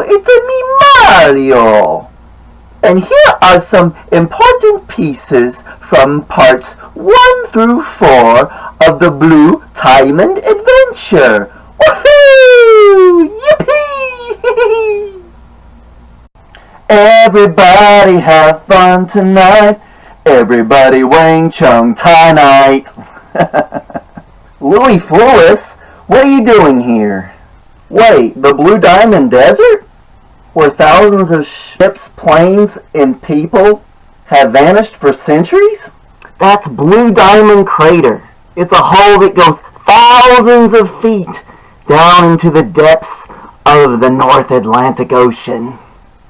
it's a me Mario! And here are some important pieces from parts 1 through 4 of the Blue Ty-amond adventure. Woohoo! Yippee! Everybody have fun tonight. Everybody Wang Chung Tai night. Luey, Flewis, what are you doing here? Wait, the Blue Diamond Desert? Where thousands of ships, planes, and people have vanished for centuries? That's Blue Diamond Crater. It's a hole that goes thousands of feet down into the depths of the North Atlantic Ocean.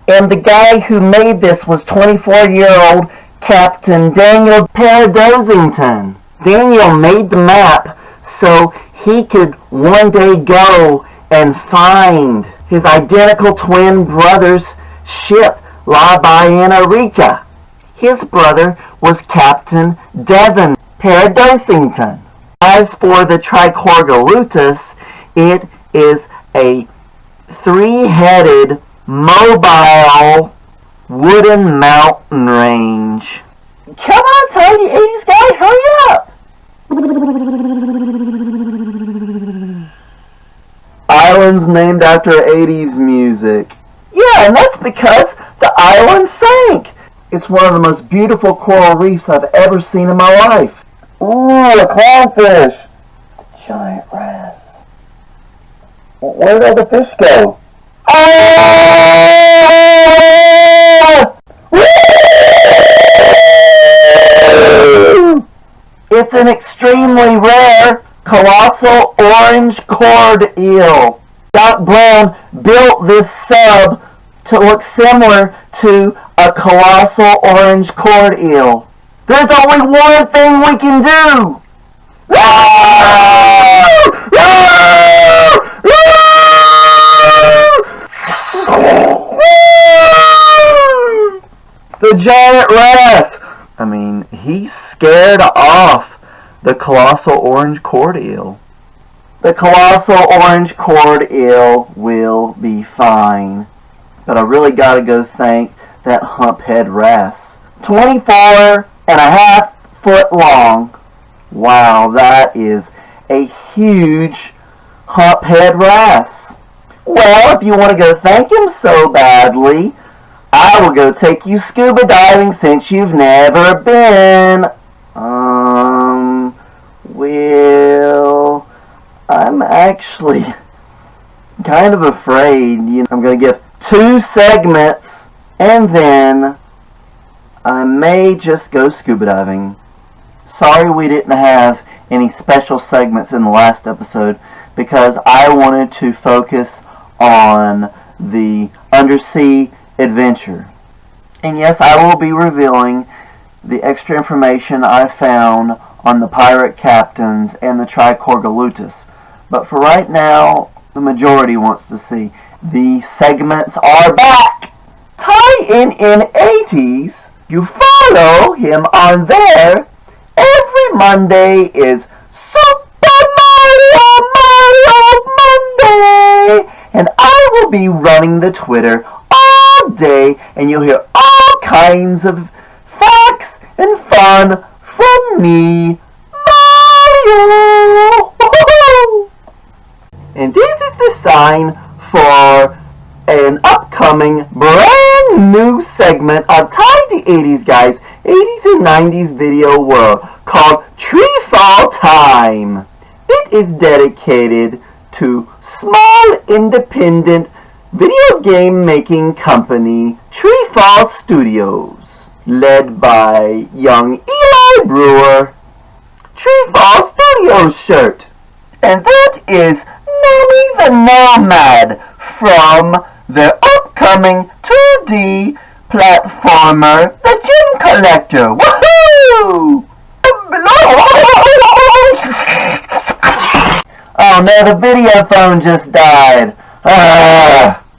And the guy who made this was 24-year-old Captain Daniel Paradosington. Daniel made the map so he could one day go and find his identical twin brother's ship, La Ballena. His brother was Captain Devon Paradosington. As for the GRRRReatness, it is a three-headed, mobile, wooden mountain range. Come on, Tiny 80s guy, hurry up! Islands named after 80s music. Yeah, and that's because the island sank. It's one of the most beautiful coral reefs I've ever seen in my life. Ooh, a clownfish. Giant wrasse. Where did the fish go? It's an extremely rare colossal orange cord eel. Doc Brown built this sub to look similar to a colossal orange cord eel. There's only one thing we can do! The giant wrasse! I mean, he scared off the colossal orange cord eel. The colossal orange cord eel will be fine. But I really gotta go thank that humphead wrasse. 24.5 foot long. Wow, that is a huge humphead wrasse. Well, if you want to go thank him so badly, I will go take you scuba diving since you've never been. Well, I'm actually kind of afraid. I'm going to give 2 segments and then I may just go scuba diving. Sorry we didn't have any special segments in the last episode because I wanted to focus on the undersea adventure. And yes, I will be revealing the extra information I found on the pirate captains and the GRRRReatness. But for right now, the majority wants to see the segments are back! Tie-in 80s, you follow him on there. Every Monday is Super Mario Monday! And I will be running the Twitter all day, and you'll hear all kinds of facts and fun from me, Mario! And this is the sign for an upcoming brand new segment of Ty the 80s Guys 80s and 90s Video World called Tree Fall Time. It is dedicated to small independent video game making company Treefall Studios, led by young Eli Brewer. Treefall Studios shirt. And that is Nomi the Nomad from their upcoming 2D platformer, The Gem Collector. Woohoo! Oh no, the video phone just died.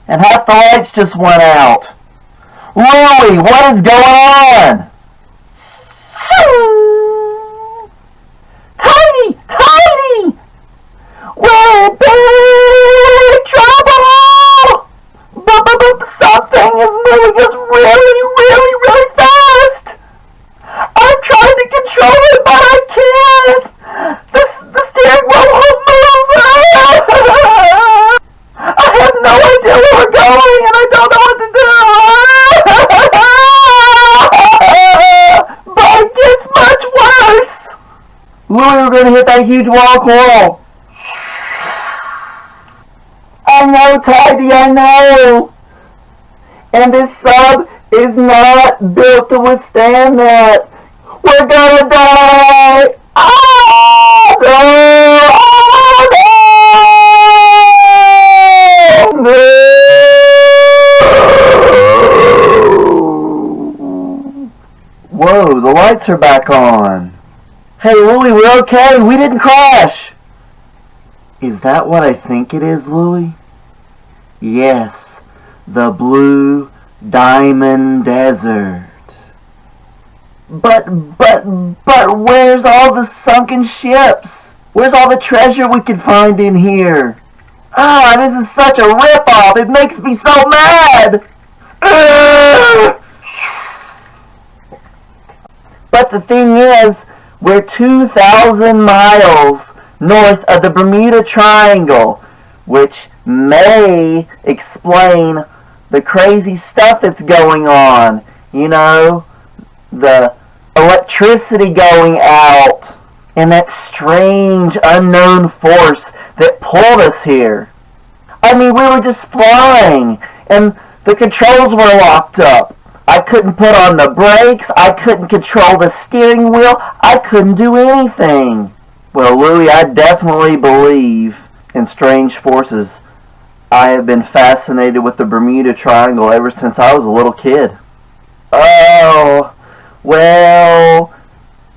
And half the lights just went out. Luey, what is going on? Tiny! We're in big trouble! no idea where we're going, and I don't know what to do. But it gets much worse. Luey, we're going to hit that huge wall of coral. I know, Tidy, I know. And this sub is not built to withstand that. We're gonna die! Oh, no! No! No! Whoa, the lights are back on. Hey, Luey, we're okay. We didn't crash. Is that what I think it is, Luey? Yes, the Blue Diamond Desert. But where's all the sunken ships? Where's all the treasure we could find in here? Ah, this is such a rip-off. It makes me so mad. But the thing is, we're 2,000 miles north of the Bermuda Triangle, which may explain the crazy stuff that's going on. You know, the electricity going out and that strange unknown force that pulled us here. I mean, we were just flying and the controls were locked up. I couldn't put on the brakes. I couldn't control the steering wheel. I couldn't do anything. Well, Luey, I definitely believe in strange forces. I have been fascinated with the Bermuda Triangle ever since I was a little kid. Oh, well,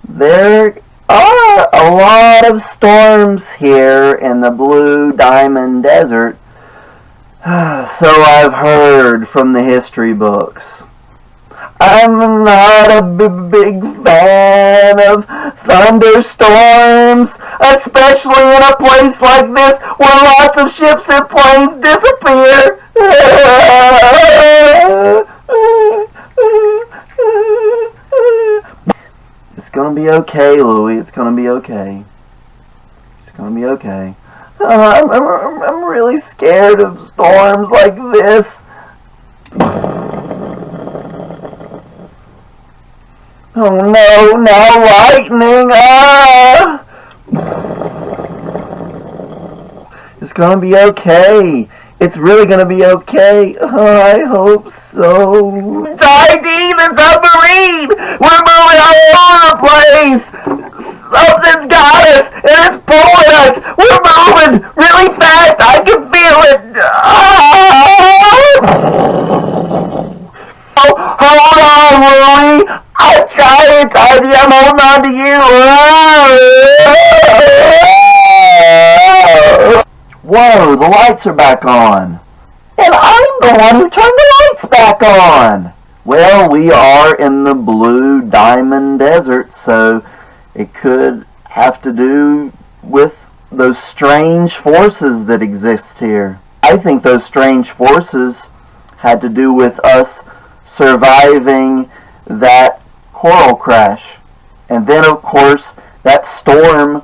there are a lot of storms here in the Blue Diamond Desert. So I've heard from the history books. I'm not a big fan of thunderstorms, especially in a place like this where lots of ships and planes disappear. It's gonna be okay, Luey. It's gonna be okay. It's gonna be okay. I'm really scared of storms like this. Oh no, now lightning! Ah! It's gonna be okay. It's really gonna be okay. I hope so. Tidy, the submarine! We're moving all over the place! Something's got us, and it's pulling us! We're moving really fast! I can feel it! Oh, hold on, Luey! I'm trying, Tidy. I'm holding on to you. Whoa, the lights are back on. And I'm the one who turned the lights back on. Well, we are in the Blue Diamond Desert, so it could have to do with those strange forces that exist here. I think those strange forces had to do with us surviving that coral crash. And then, of course, that storm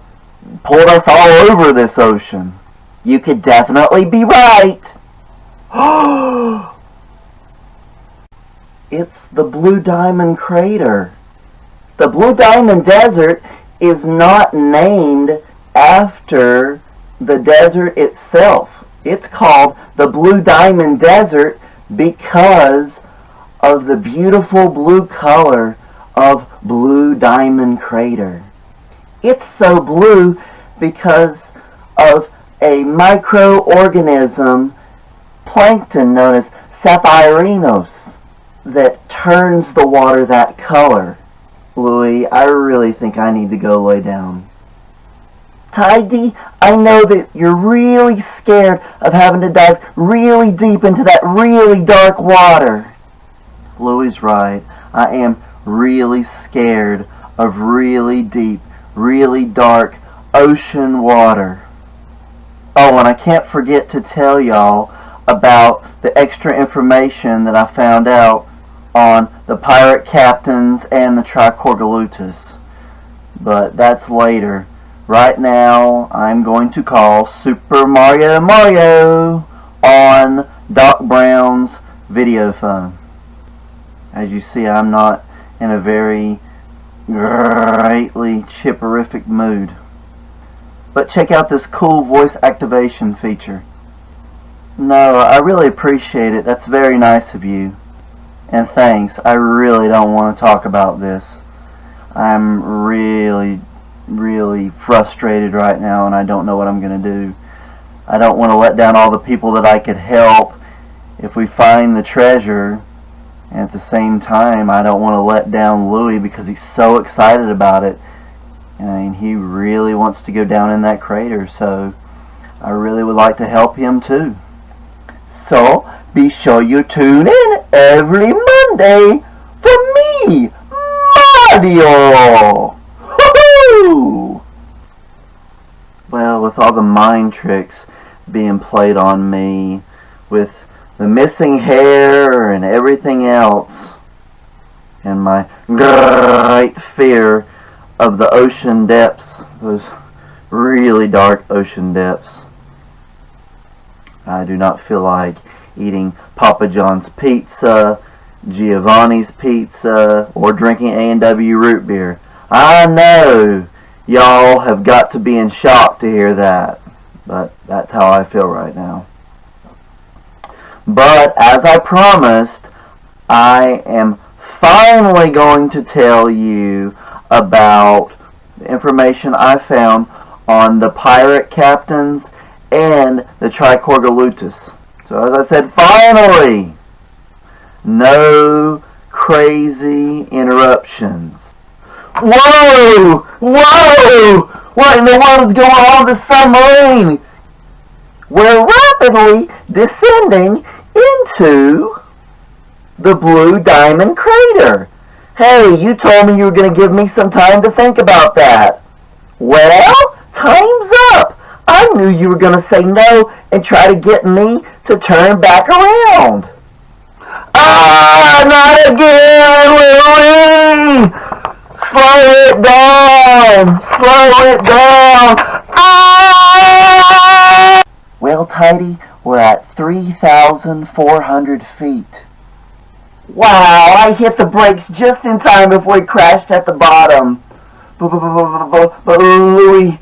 pulled us all over this ocean. You could definitely be right. It's the Blue Diamond Crater. The Blue Diamond Desert is not named after the desert itself. It's called the Blue Diamond Desert because of the beautiful blue color of Blue Diamond Crater. It's so blue because of a microorganism, plankton known as Sapphirinos, that turns the water that color. Luey, I really think I need to go lay down. Tidy, I know that you're really scared of having to dive really deep into that really dark water. Luey's right. I am really scared of really deep, really dark ocean water. Oh, and I can't forget to tell y'all about the extra information that I found out on the pirate captains and the Tricorgalutus. But that's later. Right now, I'm going to call Super Mario. on Doc Brown's video phone. As you see, I'm not in a very greatly chipperific mood. But check out this cool voice activation feature. No, I really appreciate it. That's very nice of you. And thanks. I really don't want to talk about this. I'm really frustrated right now, and I don't know what I'm going to do. I don't want to let down all the people that I could help if we find the treasure. And at the same time, I don't want to let down Luey because he's so excited about it. I mean, he really wants to go down in that crater, so I really would like to help him too. So, be sure you tune in every Monday for me, Mario! Woohoo! Well, with all the mind tricks being played on me, with the missing hair and everything else, and my great fear of the ocean depths, those really dark ocean depths, I do not feel like eating Papa John's pizza, Giovanni's pizza, or drinking A&W root beer. I know y'all have got to be in shock to hear that, but that's how I feel right now. But as I promised, I am finally going to tell you about the information I found on the pirate captains and the Tricorgalutus. So as I said, finally! No crazy interruptions. Whoa! Whoa! What in the world is going on with the submarine? We're rapidly descending into the Blue Diamond Crater. Hey, you told me you were going to give me some time to think about that. Well, time's up. I knew you were going to say no and try to get me to turn back around. Ah, not again, Luey! Slow it down! Slow it down! Ah! Well, Tidy, we're at 3,400 feet. Wow, I hit the brakes just in time before we crashed at the bottom. But Luey,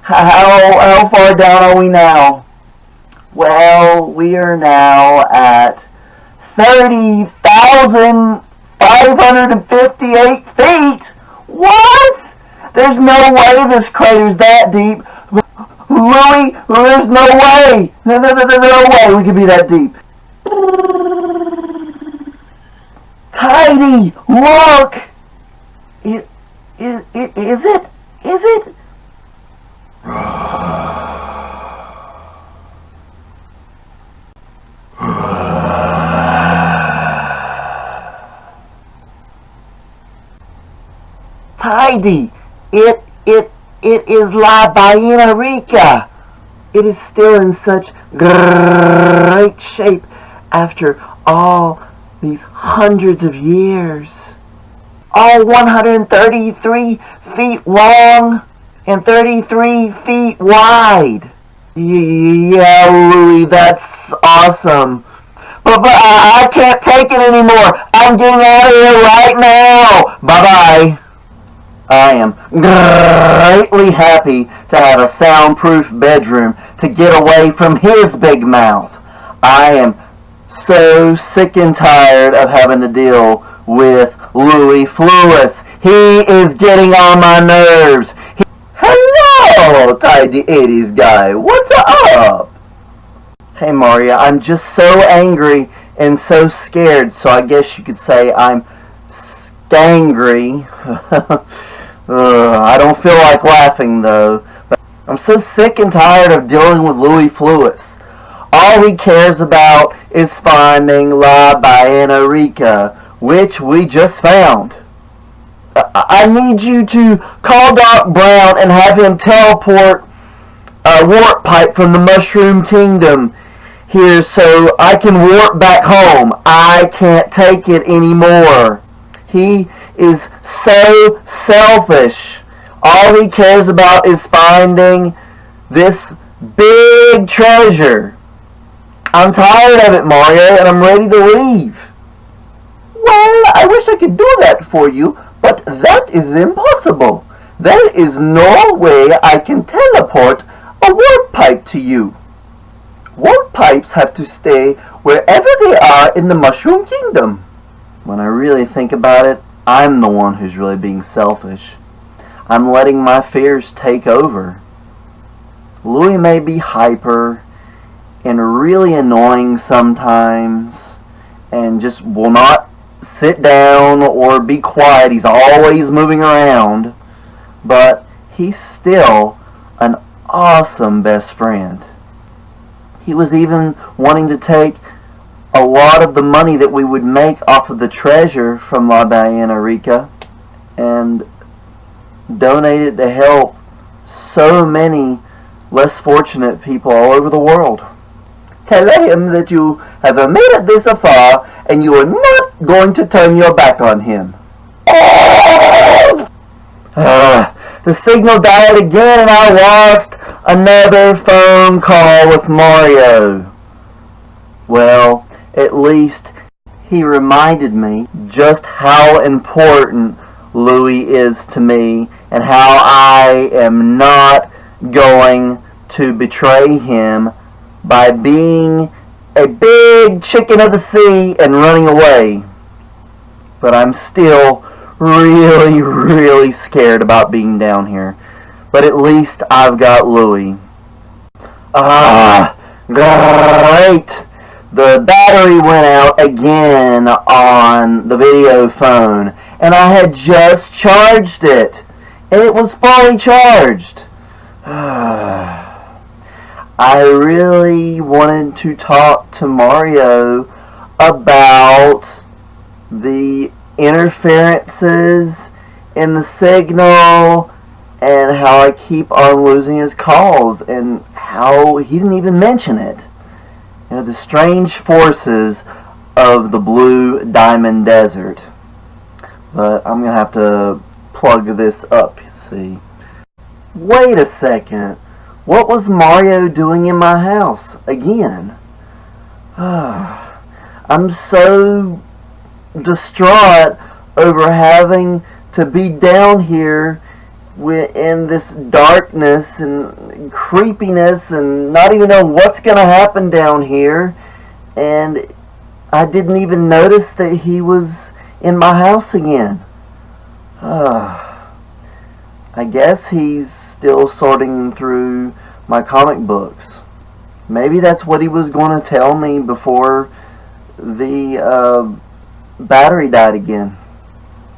how far down are we now? Well, we are now at 30,558 feet. What? There's no way this crater's that deep. Luey, there's no way. No way we could be that deep. Tidy, look! Is it? Tidy, it is La Ballena Rica. It is still in such great shape after all these hundreds of years. All 133 feet long and 33 feet wide. Yeah, Luey, that's awesome. But I can't take it anymore. I'm getting out of here right now. Bye-bye. I am greatly happy to have a soundproof bedroom to get away from his big mouth. I am so sick and tired of having to deal with Luey Flewis. He is getting on my nerves. Hello, Tidy 80s guy. What's up? Hey, Maria, I'm just so angry and so scared, so I guess you could say I'm skangry. I don't feel like laughing, though. But I'm so sick and tired of dealing with Luey Flewis. All he cares about is finding La Ballena Rica, which we just found. I need you to call Doc Brown and have him teleport a warp pipe from the Mushroom Kingdom here so I can warp back home. I can't take it anymore. He is so selfish. All he cares about is finding this big treasure. I'm tired of it, Mario, and I'm ready to leave. Well, I wish I could do that for you, but that is impossible. There is no way I can teleport a warp pipe to you. Warp pipes have to stay wherever they are in the Mushroom Kingdom. When I really think about it, I'm the one who's really being selfish. I'm letting my fears take over. Luey may be hyper and really annoying sometimes and just will not sit down or be quiet. He's always moving around. But he's still an awesome best friend. He was even wanting to take a lot of the money that we would make off of the treasure from La Ballena Rica and donate it to help so many less fortunate people all over the world. Tell him that you have made it this far and you are not going to turn your back on him. The signal died again and I lost another phone call with Mario. Well, at least he reminded me just how important Luey is to me and how I am not going to betray him by being a big chicken of the sea and running away. But I'm still really scared about being down here. But at least I've got Luey. Great! The battery went out again on the video phone, and I had just charged it, and it was fully charged. I really wanted to talk to Mario about the interferences in the signal and how I keep on losing his calls and how he didn't even mention it. You know, the strange forces of the Blue Diamond Desert. But I'm going to have to plug this up, you see. Wait a second. What was Mario doing in my house again? I'm so distraught over having to be down here in this darkness and creepiness and not even know what's going to happen down here. And I didn't even notice that he was in my house again. I guess he's still sorting through my comic books. Maybe that's what he was going to tell me before the battery died again.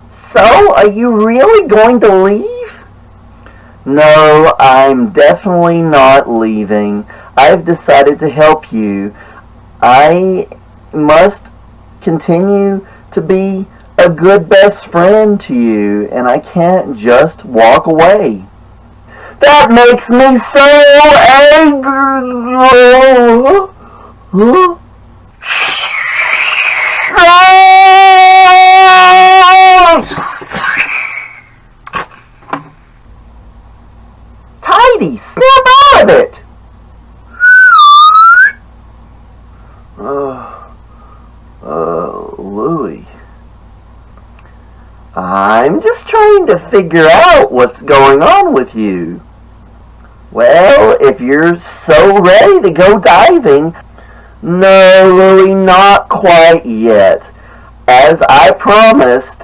So, are you really going to leave? No, I'm definitely not leaving. I've decided to help you. I must continue to be a good best friend to you, and I can't just walk away. That makes me so angry. Tidy, snap out of it! Luey. I'm just trying to figure out what's going on with you. Well, if you're so ready to go diving... No, Luey, not quite yet. As I promised,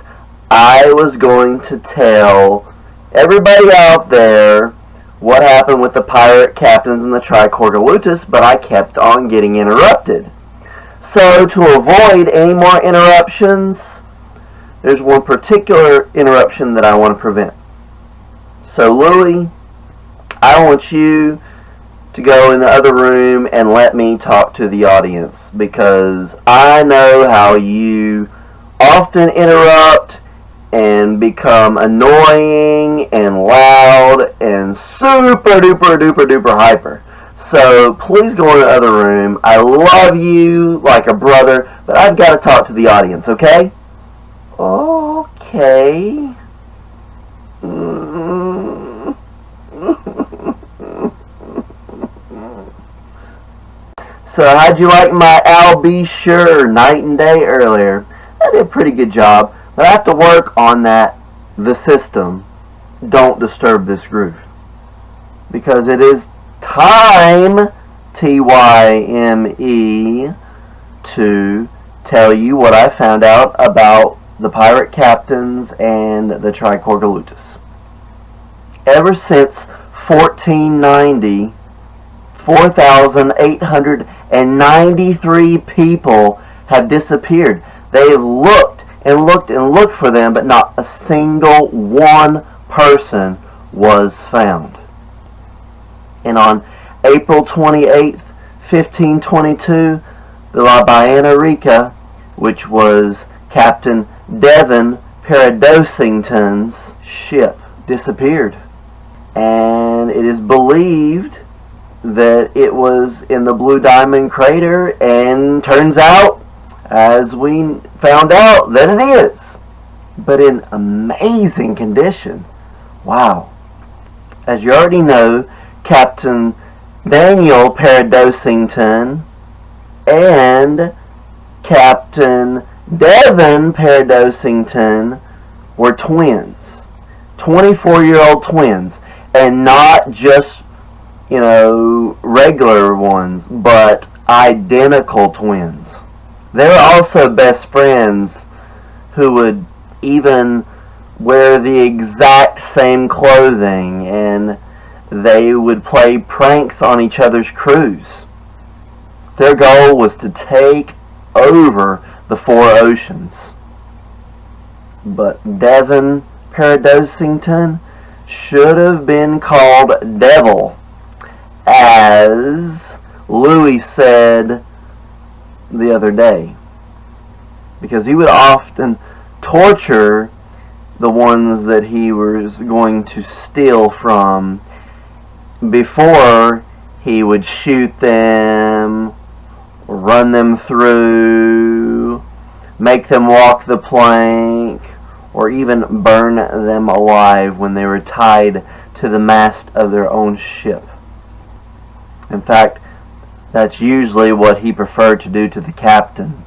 I was going to tell everybody out there what happened with the pirate captains and the Tricorder, but I kept on getting interrupted. So, to avoid any more interruptions, there's one particular interruption that I want to prevent. So, Luey, I want you to go in the other room and let me talk to the audience, because I know how you often interrupt and become annoying and loud and super duper hyper. So please go in the other room. I love you like a brother, but I've got to talk to the audience, okay? Okay. So how'd you like my I'll Be Sure night and day earlier? I did a pretty good job, but I have to work on that. The system. Don't disturb this groove. Because it is time, TYME, to tell you what I found out about the pirate captains and the trichordalutus. Ever since 1490, 4,893 people have disappeared. They have looked and looked and looked for them, but not a single one person was found. And on April 28th, 1522, the La Bianarica, which was Captain Devon Paradosington's ship, disappeared. And it is believed that it was in the Blue Diamond crater, and turns out, as we found out, that it is. But in amazing condition. Wow. As you already know, Captain Daniel Paradosington and Captain Devon Paradosington were twins. 24-year-old twins. And not just, regular ones, but identical twins. They were also best friends who would even wear the exact same clothing, and they would play pranks on each other's crews. Their goal was to take over the four oceans. But Devon Paradosington should have been called Devil, as Luey said the other day, because he would often torture the ones that he was going to steal from before he would shoot them, run them through, make them walk the plank, or even burn them alive when they were tied to the mast of their own ship. In fact, that's usually what he preferred to do to the captain.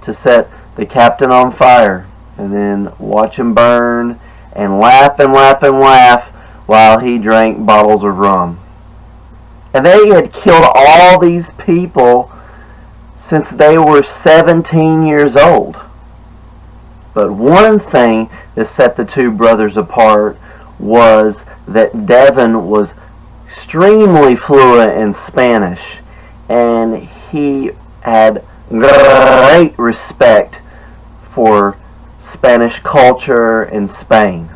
To set the captain on fire and then watch him burn and laugh and laugh and laugh while he drank bottles of rum. And they had killed all these people since they were 17 years old. But one thing that set the two brothers apart was that Devon was extremely fluent in Spanish, and he had great respect for Spanish culture in Spain.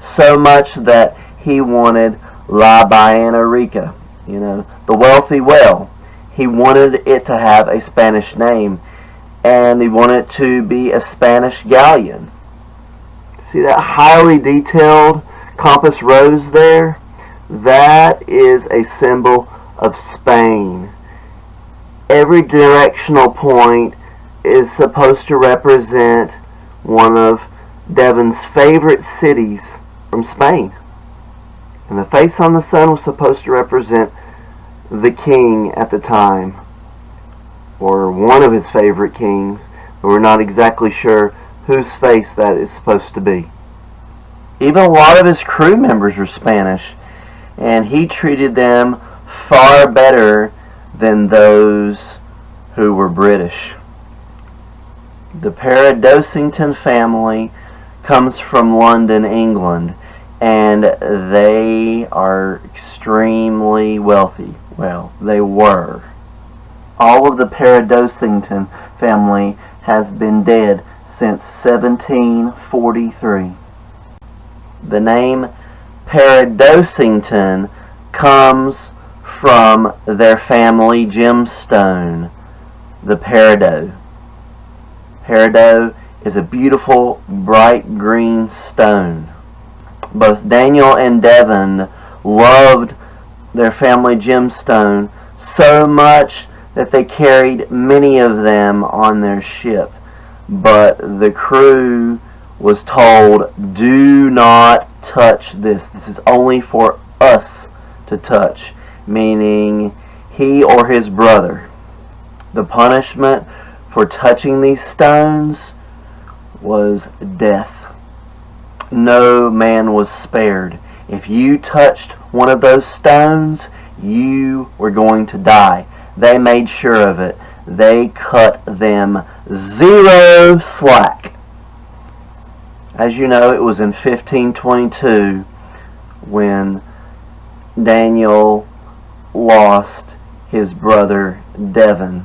So much that he wanted La Bianarica, the wealthy whale. He wanted it to have a Spanish name, and he wanted it to be a Spanish galleon. See that highly detailed compass rose there? That is a symbol of Spain. Every directional point is supposed to represent one of Devon's favorite cities from Spain. And the face on the sun was supposed to represent the king at the time, or one of his favorite kings, but we're not exactly sure whose face that is supposed to be. Even a lot of his crew members were Spanish, and he treated them far better than those who were British. The Paradosington family comes from London, England, and they are extremely wealthy. Well, they were. All of the Paradosington family has been dead since 1743. The name Paradosington comes from their family gemstone, the peridot. Peridot is a beautiful bright green stone. Both Daniel and Devon loved their family gemstone so much that they carried many of them on their ship. But the crew was told, do not touch this. This is only for us to touch, meaning he or his brother. The punishment for touching these stones was death. No man was spared. If you touched one of those stones, you were going to die. They made sure of it. They cut them zero slack. As you know, it was in 1522 when Daniel lost his brother Devon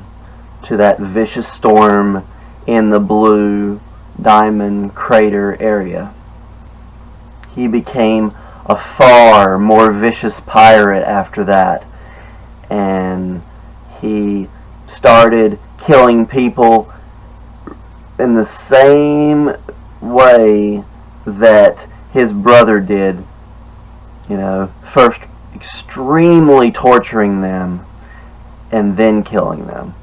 to that vicious storm in the Blue Diamond Crater area. He became a far more vicious pirate after that, and he started killing people in the same way that his brother did. You know, first extremely torturing them and then killing them.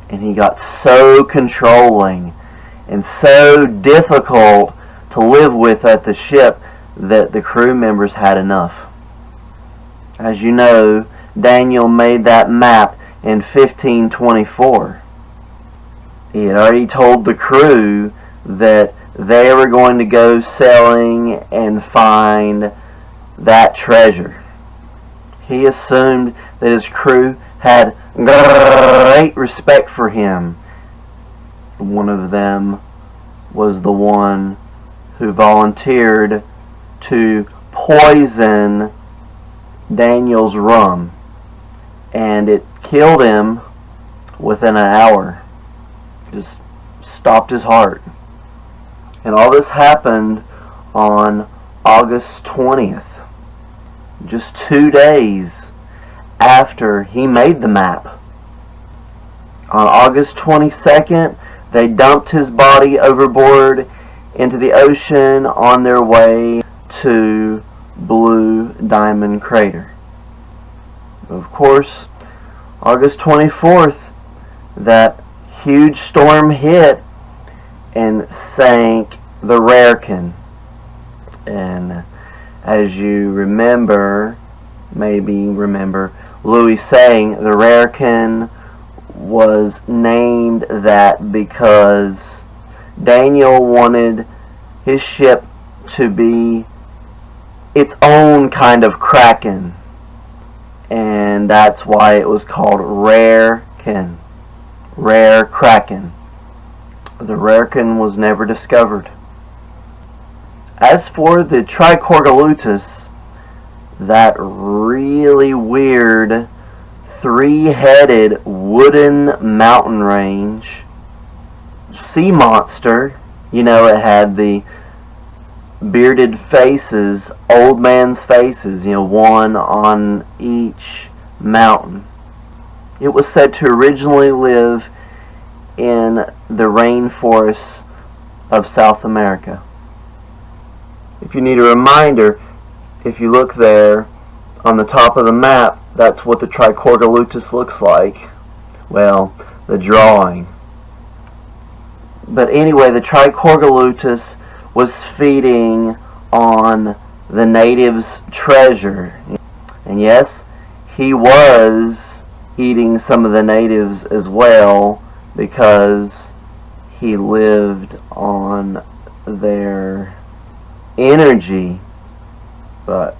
And he got so controlling and so difficult to live with at the ship that the crew members had enough. As you know, Daniel made that map in 1524. He had already told the crew that they were going to go sailing and find that treasure. He assumed that his crew had great respect for him. One of them was the one who volunteered to poison Daniel's rum, and it killed him within an hour. Just stopped his heart. And all this happened on August 20th, just 2 days after he made the map. On August 22nd, they dumped his body overboard into the ocean on their way to Blue Diamond Crater. Of course, August 24th, that huge storm hit and sank the GRRRReatness. And as you maybe remember Luey saying the GRRRReatness was named that because Daniel wanted his ship to be its own kind of kraken, and that's why it was called GRRRReatness. Rare kraken. The GRRRReatness was never discovered. As for the Tricorgolutus, that really weird three-headed wooden mountain range sea monster, you know, it had the bearded faces, old man's faces, you know, one on each mountain. It was said to originally live in the rainforests of South America. If you need a reminder, if you look there on the top of the map, that's what the Tricorgolutus looks like. Well, the drawing. But anyway, the Tricorgolutus was feeding on the natives' treasure. And yes, he was eating some of the natives as well, because he lived on their energy, but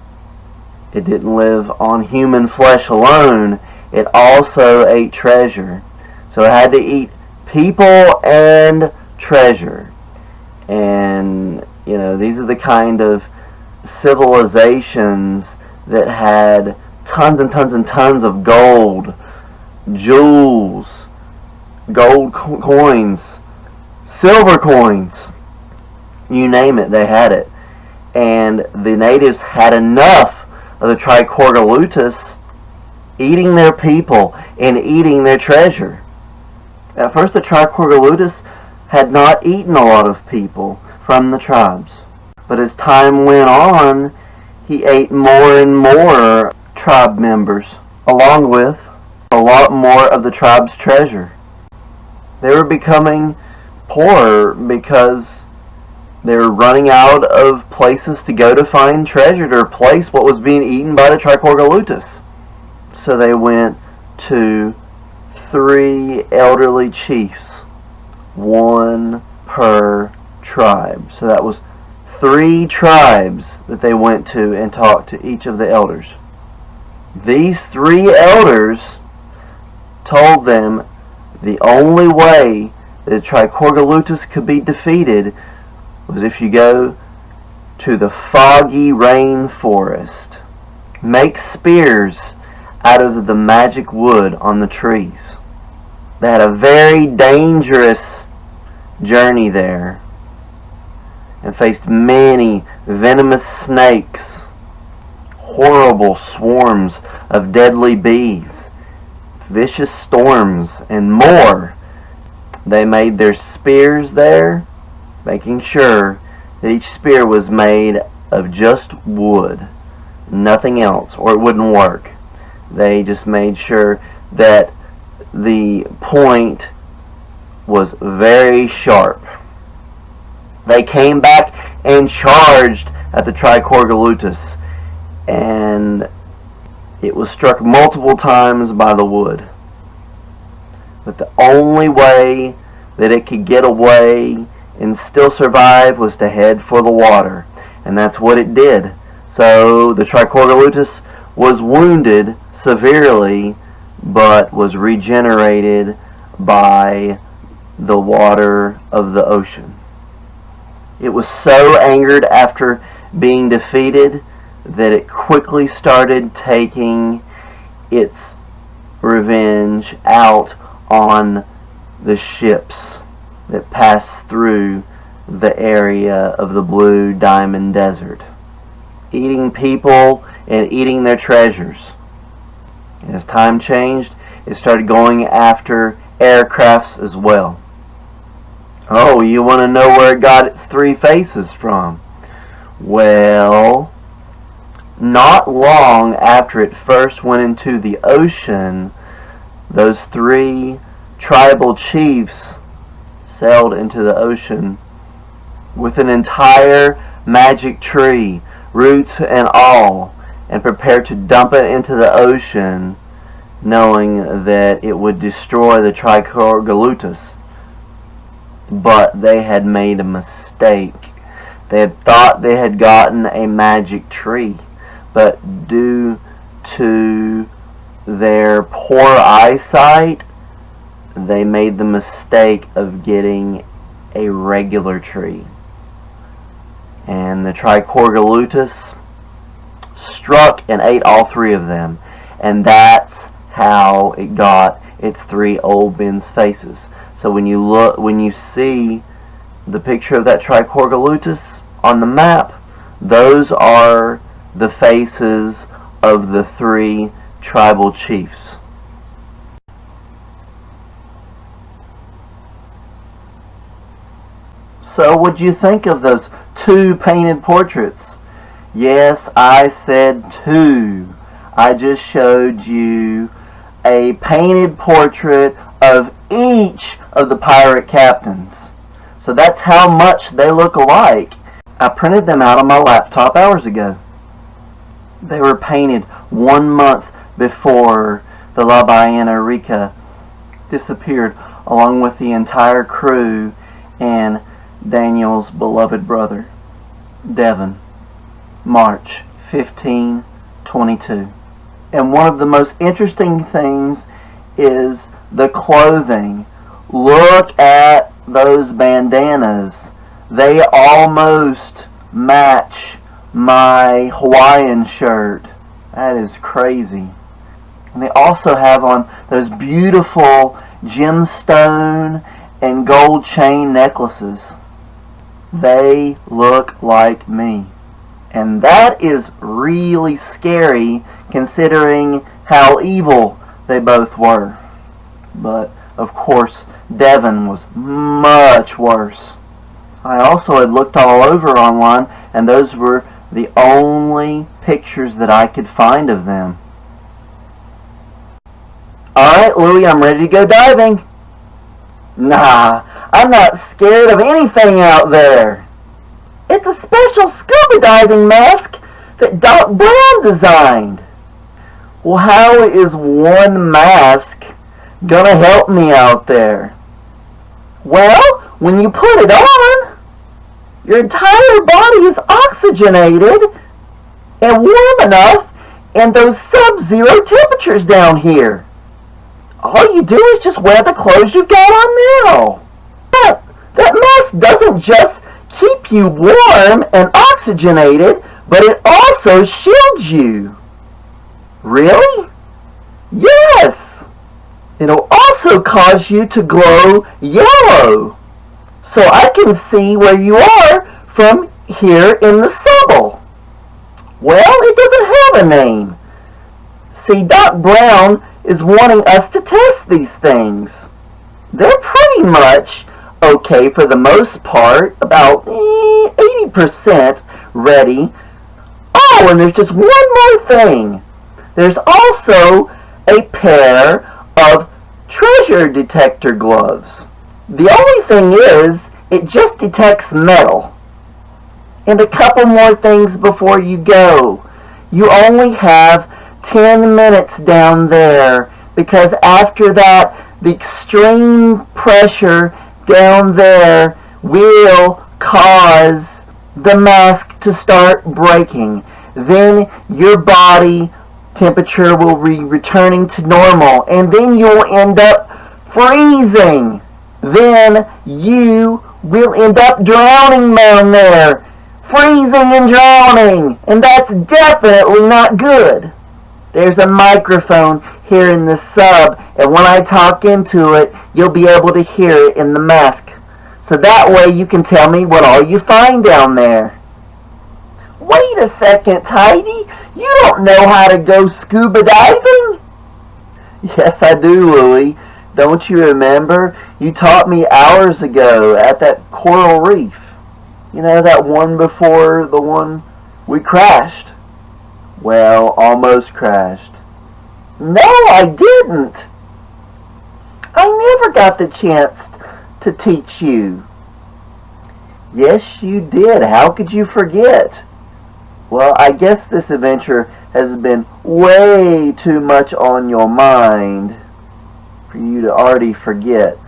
it didn't live on human flesh alone. It also ate treasure. So it had to eat people and treasure. And, you know, these are the kind of civilizations that had tons and tons and tons of gold, jewels, gold coins, silver coins, you name it, they had it. And the natives had enough of the Tricorgolutus eating their people and eating their treasure. At first, the Tricorgolutus had not eaten a lot of people from the tribes, but as time went on, he ate more and more tribe members, along with a lot more of the tribe's treasure. They were becoming poor because they were running out of places to go to find treasure to replace what was being eaten by the Tricorgolutus. So they went to 3 elderly chiefs, 1 per tribe. So that was 3 tribes that they went to and talked to each of the elders. These 3 elders told them the only way that TYYME could be defeated was if you go to the foggy rainforest. Make spears out of the magic wood on the trees. They had a very dangerous journey there and faced many venomous snakes, horrible swarms of deadly bees, vicious storms, and more. They made their spears there, making sure that each spear was made of just wood, nothing else, or it wouldn't work. They just made sure that the point was very sharp. They came back and charged at the TYYME, and it was struck multiple times by the wood. But the only way that it could get away and still survive was to head for the water, and that's what it did. So the TYYME was wounded severely, but was regenerated by the water of the ocean. It was so angered after being defeated that it quickly started taking its revenge out on the ships that passed through the area of the Blue Diamond Desert, eating people and eating their treasures. And as time changed, it started going after aircrafts as well. Oh, you want to know where it got its 3 faces from? Well, not long after it first went into the ocean, those 3 tribal chiefs sailed into the ocean with an entire magic tree, roots and all, and prepared to dump it into the ocean, knowing that it would destroy the TYYME. But they had made a mistake. They had thought they had gotten a magic tree, but due to their poor eyesight, they made the mistake of getting a regular tree. And the TYYME struck and ate all 3 of them. And that's how it got its 3 old men's faces. So when you see the picture of that TYYME on the map, those are the faces of the 3 tribal chiefs. So what'd you think of those 2 painted portraits? Yes, I said 2. I just showed you a painted portrait of each of the pirate captains. So that's how much they look alike. I printed them out on my laptop hours ago. They were painted 1 month before the La Ballena Rica disappeared, along with the entire crew and Daniel's beloved brother, Devon, March 1522. And one of the most interesting things is the clothing. Look at those bandanas. They almost match my Hawaiian shirt. That is crazy. And they also have on those beautiful gemstone and gold chain necklaces. They look like me. And that is really scary considering how evil they both were. But of course, Devon was much worse. I also had looked all over online, and those were the only pictures that I could find of them. Alright, Luey, I'm ready to go diving. Nah, I'm not scared of anything out there. It's a special scuba diving mask that Doc Brown designed. Well, how is one mask gonna help me out there? Well, when you put it on, your entire body is oxygenated and warm enough in those sub-zero temperatures down here. All you do is just wear the clothes you've got on now. That mask doesn't just keep you warm and oxygenated, but it also shields you. Really? Yes! It'll also cause you to glow yellow, so I can see where you are from here in the stubble. Well, it doesn't have a name. See, Doc Brown is wanting us to test these things. They're pretty much okay for the most part, about 80% ready. Oh, and there's just one more thing. There's also a pair of treasure detector gloves. The only thing is, it just detects metal. And a couple more things before you go. You only have 10 minutes down there, because after that, the extreme pressure down there will cause the mask to start breaking. Then your body temperature will be returning to normal, and then you'll end up freezing. Then you will end up drowning down there. Freezing and drowning, and that's definitely not good. There's a microphone here in the sub, and when I talk into it, you'll be able to hear it in the mask. So that way you can tell me what all you find down there. Wait a second, Tidy. You don't know how to go scuba diving? Yes, I do, Luey. Don't you remember? You taught me hours ago at that coral reef. You know, that one before the one we crashed. Well, almost crashed. No, I didn't. I never got the chance to teach you. Yes, you did. How could you forget? Well, I guess this adventure has been way too much on your mind for you to already forget.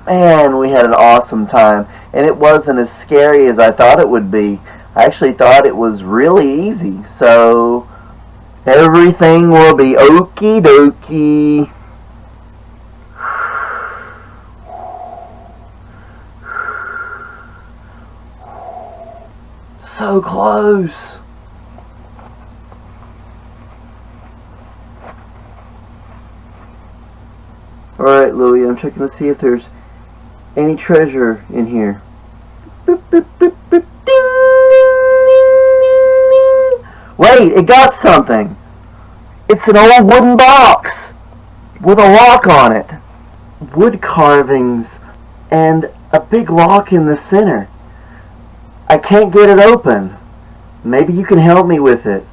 Man, we had an awesome time, and it wasn't as scary as I thought it would be. I actually thought it was really easy, so everything will be okie dokie. So close. Alright, Luey, I'm checking to see if there's any treasure in here. Boop, boop, boop, boop. Ding, ding, ding, ding. Wait, it got something. It's an old wooden box with a lock on it. Wood carvings and a big lock in the center. I can't get it open. Maybe you can help me with it.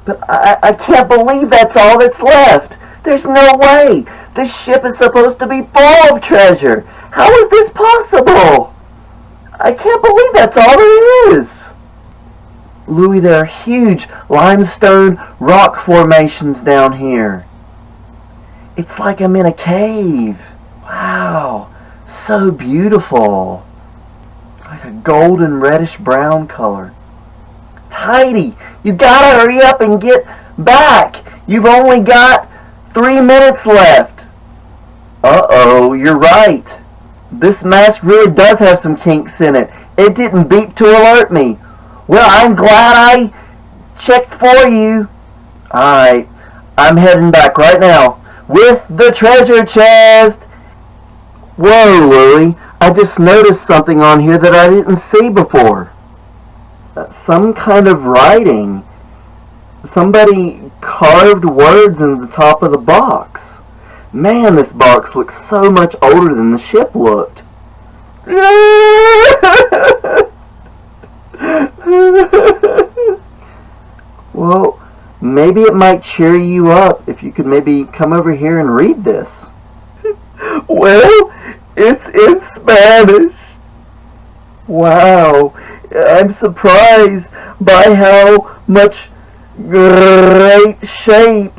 But I can't believe that's all that's left. There's no way. This ship is supposed to be full of treasure. How is this possible? I can't believe that's all there is. Luey, there are huge limestone rock formations down here. It's like I'm in a cave. Wow, so beautiful. Like a golden reddish brown color. Tidy, you gotta hurry up and get back. You've only got 3 minutes left. Uh-oh, you're right. This mask really does have some kinks in it. It didn't beep to alert me. Well, I'm glad I checked for you. Alright, I'm heading back right now with the treasure chest. Whoa, Luey, I just noticed something on here that I didn't see before. Some kind of writing. Somebody carved words in the top of the box. Man, this box looks so much older than the ship looked. Well, maybe it might cheer you up if you could maybe come over here and read this. Well, it's in Spanish. Wow, I'm surprised by how much great shape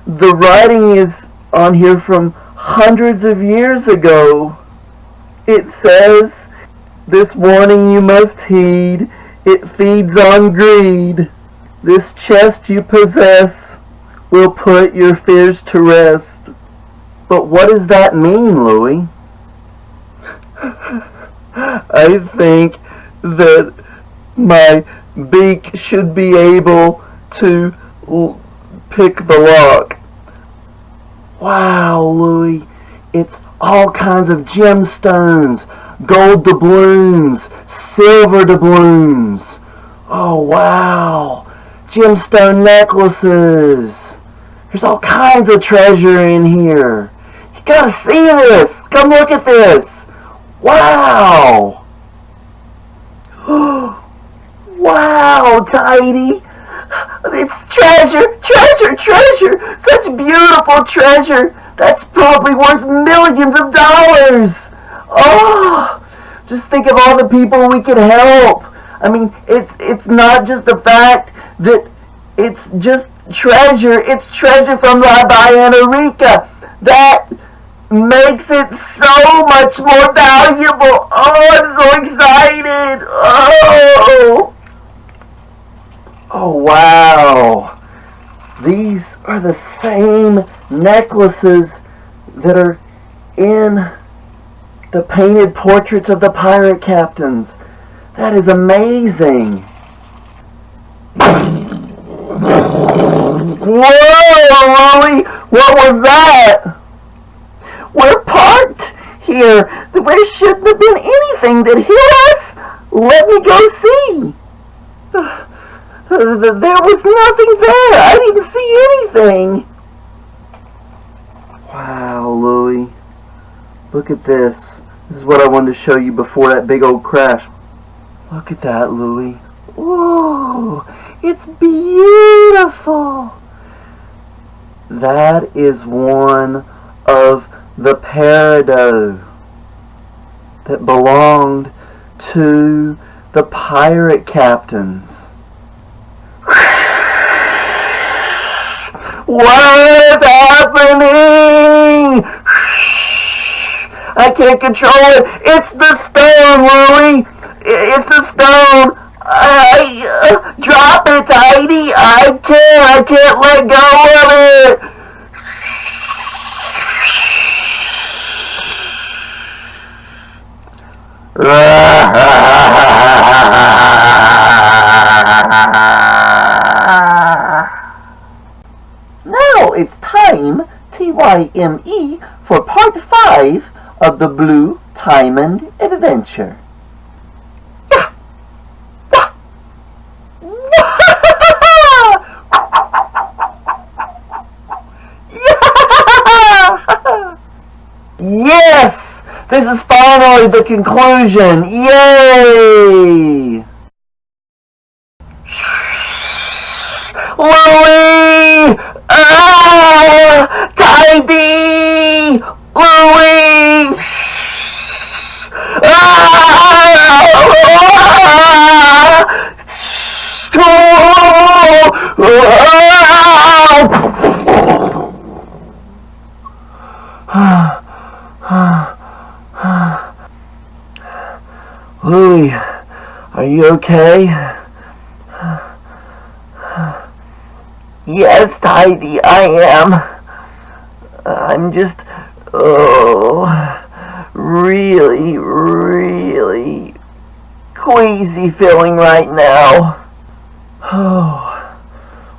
the writing is on here from hundreds of years ago. It says, "This warning you must heed, it feeds on greed. This chest you possess will put your fears to rest." But what does that mean, Luey? I think that my beak should be able to pick the lock. Wow, Luey, it's all kinds of gemstones, gold doubloons, silver doubloons. Oh, wow, gemstone necklaces. There's all kinds of treasure in here. You gotta see this. Come look at this. Wow. Wow, Tidy. It's treasure, treasure, treasure. Such beautiful treasure. That's probably worth millions of dollars. Oh, just think of all the people we could help. I mean, it's not just the fact that it's just treasure. It's treasure from La Bayana. That makes it so much more valuable. Oh, I'm so excited. Oh, wow. These are the same necklaces that are in the painted portraits of the pirate captains. That is amazing. Whoa, Luey! What was that? We're parked here. There shouldn't have been anything that hit us. Let me go see. There was nothing there. I didn't see anything. Wow, Luey. Look at this. This is what I wanted to show you before that big old crash. Look at that, Luey. Whoa, it's beautiful. That is one of the peridot that belonged to the pirate captains. What is happening? I can't control it. It's the stone, Luey. It's the stone. Drop it, Tidy. I can't let go of it. Now it's time, TYME, for part 5 of the Blue Ty-amond adventure. Yes! This is finally the conclusion! Yay! Luey! Tidy! Luey! Luey, are you okay? Yes, Tidy, I am. I'm just, really, really queasy feeling right now. Oh,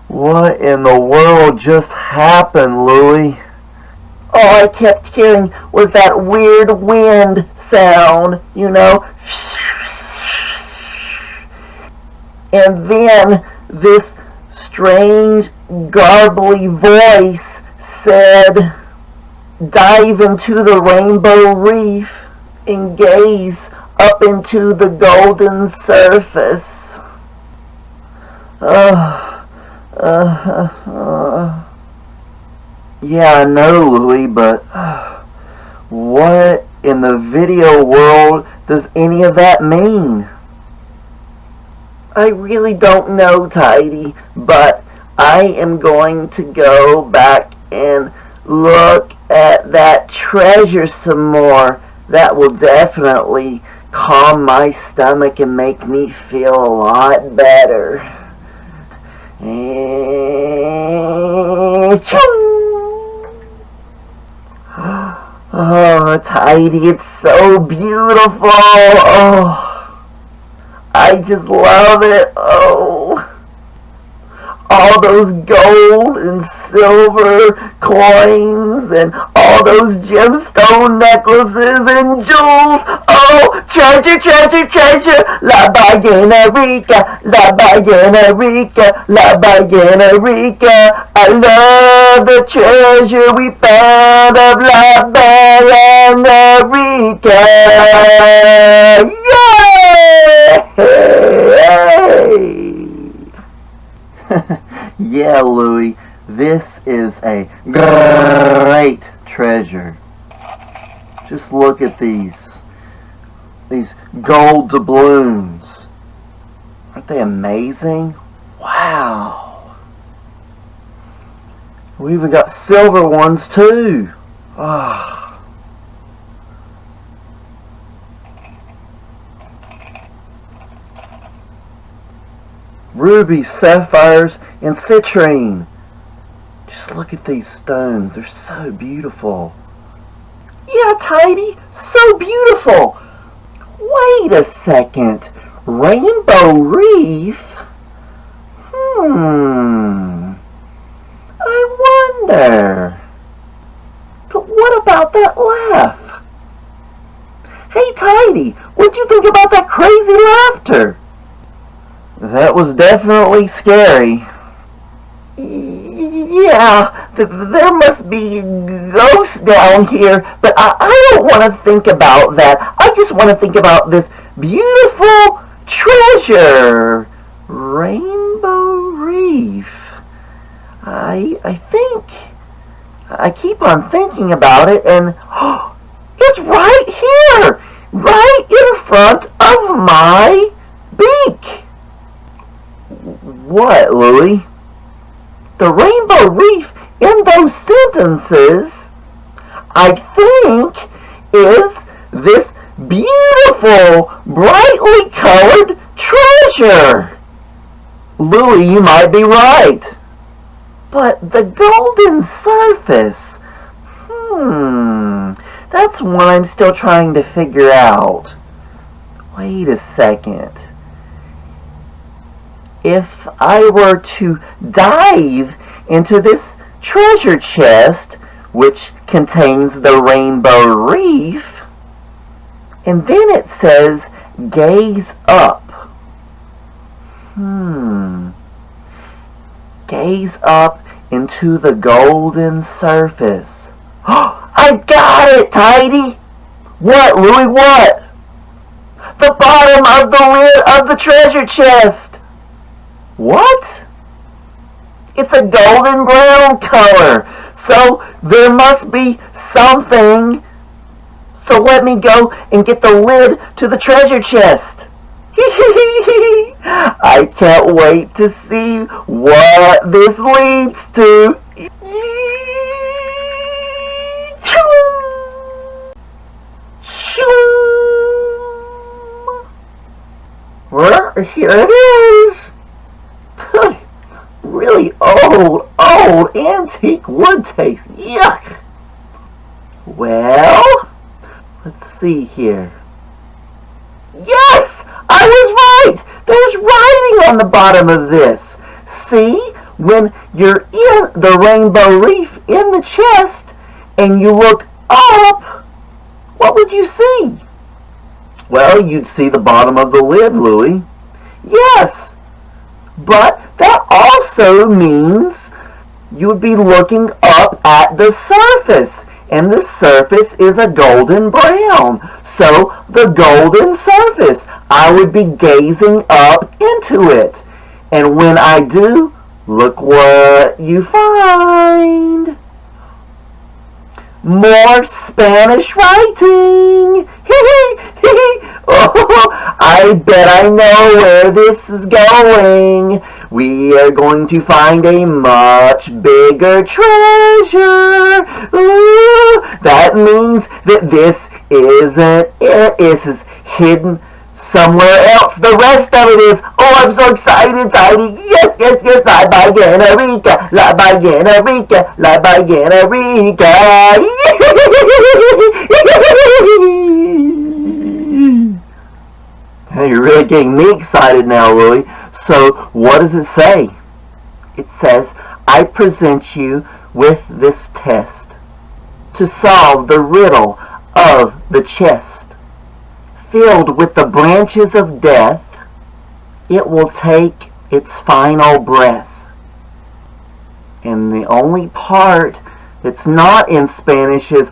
what in the world just happened, Luey? All I kept hearing was that weird wind sound, you know. And then this strange, garbly voice said, "Dive into the rainbow reef and gaze up into the golden surface." Yeah, I know, Luey, but what in the video world does any of that mean? I really don't know, Tidy, but I am going to go back and look at that treasure some more. That will definitely calm my stomach and make me feel a lot better. And oh, Tidy, it's so beautiful. Oh, I just love it. Oh, all those gold and silver coins and all those gemstone necklaces and jewels. Oh, treasure, treasure, treasure. La ballena rica, la ballena rica, la ballena rica. I love the treasure we found of La ballena rica. Yay! Yeah, Luey, this is a great treasure. Just look at these gold doubloons. Aren't they amazing? Wow. We even got silver ones too. Ah. Rubies, sapphires, and citrine. Just look at these stones. They're so beautiful. Yeah, Tidy, so beautiful. Wait a second. Rainbow Reef? I wonder. But what about that laugh? Hey, Tidy, what'd you think about that crazy laughter? That was definitely scary. Yeah, there must be ghosts down here, but I don't want to think about that. I just want to think about this beautiful treasure. Rainbow Reef. I think, I keep on thinking about it, and it's right here, right in front of my beak. What, Luey? The rainbow reef in those sentences, I think, is this beautiful, brightly colored treasure. Luey, you might be right. But the golden surface, that's one I'm still trying to figure out. Wait a second. If I were to dive into this treasure chest, which contains the rainbow reef, and then it says, gaze up. Gaze up into the golden surface. I've got it, Tidy! What, Luey, what? The bottom of the lid of the treasure chest! What? It's a golden brown color. So there must be something. So let me go and get the lid to the treasure chest. I can't wait to see what this leads to. Well, here it is. Really old antique wood taste. Yuck. Well, let's see here. Yes! I was right! There's writing on the bottom of this. See? When you're in the rainbow reef in the chest and you look up, what would you see? Well, you'd see the bottom of the lid, Luey. Yes! But that also means you would be looking up at the surface. And the surface is a golden brown. So the golden surface, I would be gazing up into it. And when I do, look what you find. More Spanish writing. Oh, I bet I know where this is going. we are going to find a much bigger treasure. Ooh, that means that this isn't it. This is hidden somewhere else. The rest of it is, oh, I'm so excited, Tiny. Yes, yes, yes. La GRRRReatness, la GRRRReatness, la GRRRReatness. Hey, you're really getting me excited now, Luey. So, what does it say? It says, I present you with this test to solve the riddle of the chest. Filled with the branches of death, it will take its final breath. And the only part that's not in Spanish is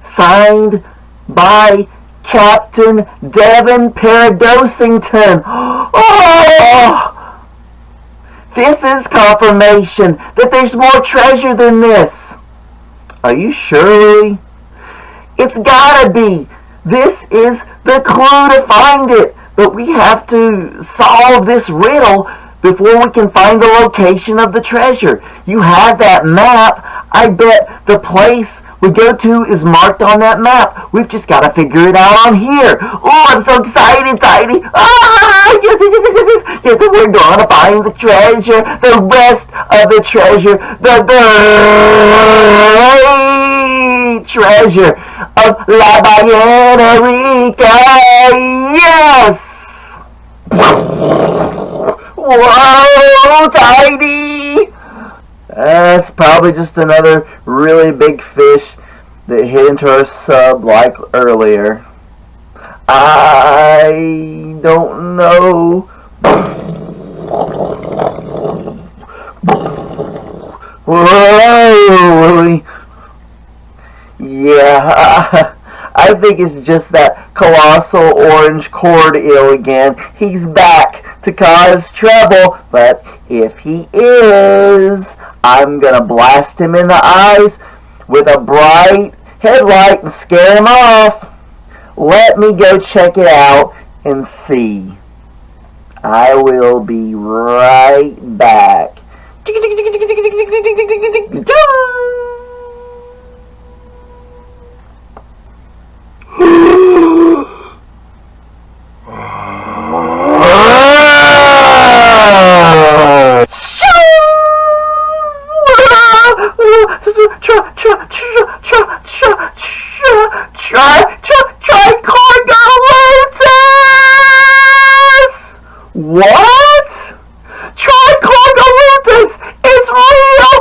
signed by Captain Devin Paradosington. Oh! This is confirmation that there's more treasure than this. Are you sure, Luey? It's gotta be. This is the clue to find it. But we have to solve this riddle before we can find the location of the treasure. You have that map. I bet the place we go to is marked on that map. We've just got to figure it out on here. Oh, I'm so excited, Tiny. Ah, yes, yes, yes, yes, yes. Yes, we're going to find the treasure, the rest of the treasure, the great treasure of La GRRRReatness. Yes! Whoa, Tiny! That's probably just another really big fish that hit into our sub like earlier. I don't know. Whoa! Yeah, I think it's just that colossal orange cord eel again. He's back to cause trouble, but if he is, I'm gonna blast him in the eyes with a bright headlight and scare him off. Let me go check it out and see. I will be right back. What? Tricorgolutus! It's real!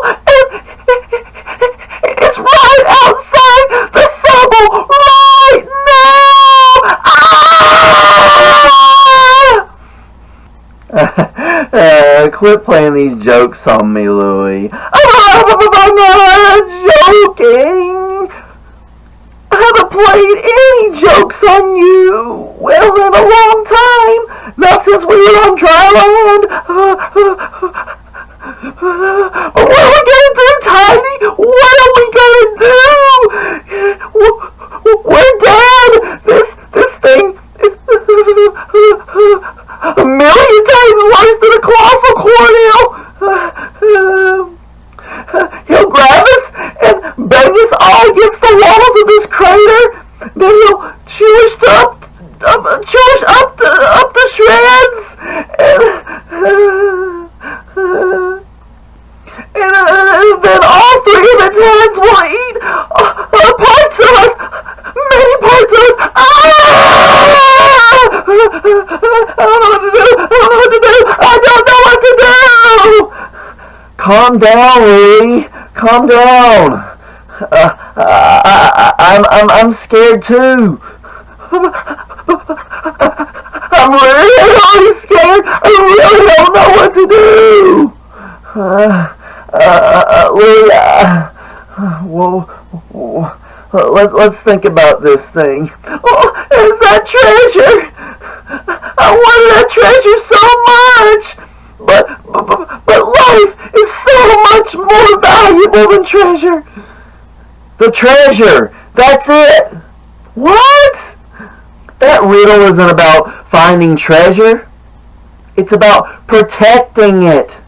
It's right outside the subble right now! Quit playing these jokes on me, Luey. I'm not joking! I haven't played any jokes on you, well, in a long time. Not since we were on dry land. What are we gonna do, Tiny? What are we gonna do? We're dead. This thing is a million times worse than a colossal cornel. He'll grab us and bang us all against the walls of this crater. Then he'll chew us up to shreds. And then all three of its heads will eat parts of us. Many parts of us. I don't know what to do. I don't know what to do. Calm down, Luey. Calm down. I'm scared too. I'm really scared. I really don't know what to do. Luey, let's think about this thing. Oh, it's that treasure. I wanted that treasure so much. But life is so much more valuable than treasure. The treasure, that's it. What? That riddle isn't about finding treasure. It's about protecting it.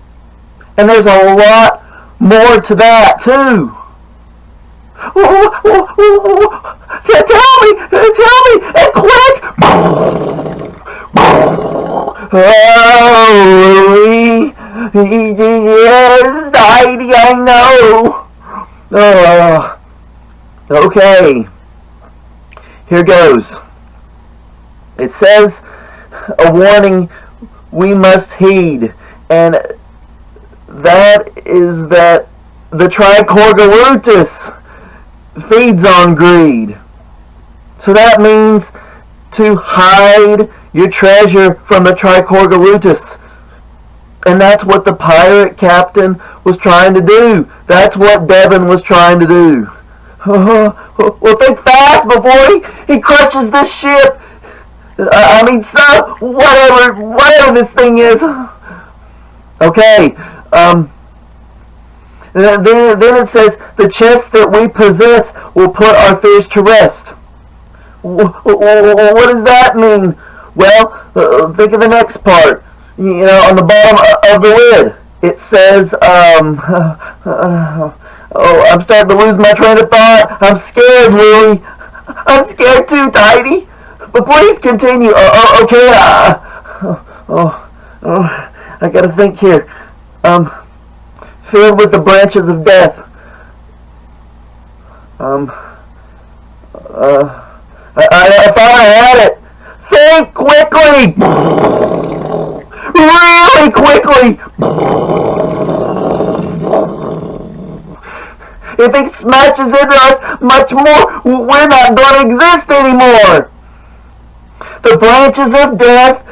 And there's a lot more to that, too. Tell me, and quick! Oh, yes, Heidi, I know. Okay, here goes. It says a warning we must heed, and that is that the GRRRReatness feeds on greed. So that means to hide your treasure from the GRRRReatness. And that's what the pirate captain was trying to do. That's what Devin was trying to do. Well, think fast before he crushes this ship. Whatever this thing is. Okay. Then it says, the chest that we possess will put our fears to rest. What does that mean? Well, think of the next part. On the bottom of the lid, it says, I'm starting to lose my train of thought. I'm scared, Luey. I'm scared too, Tidy. But please continue. Okay. I gotta think here. Filled with the branches of death. I thought I had it. Think quickly! Really quickly! If it smashes into us much more, we're not going to exist anymore. The branches of death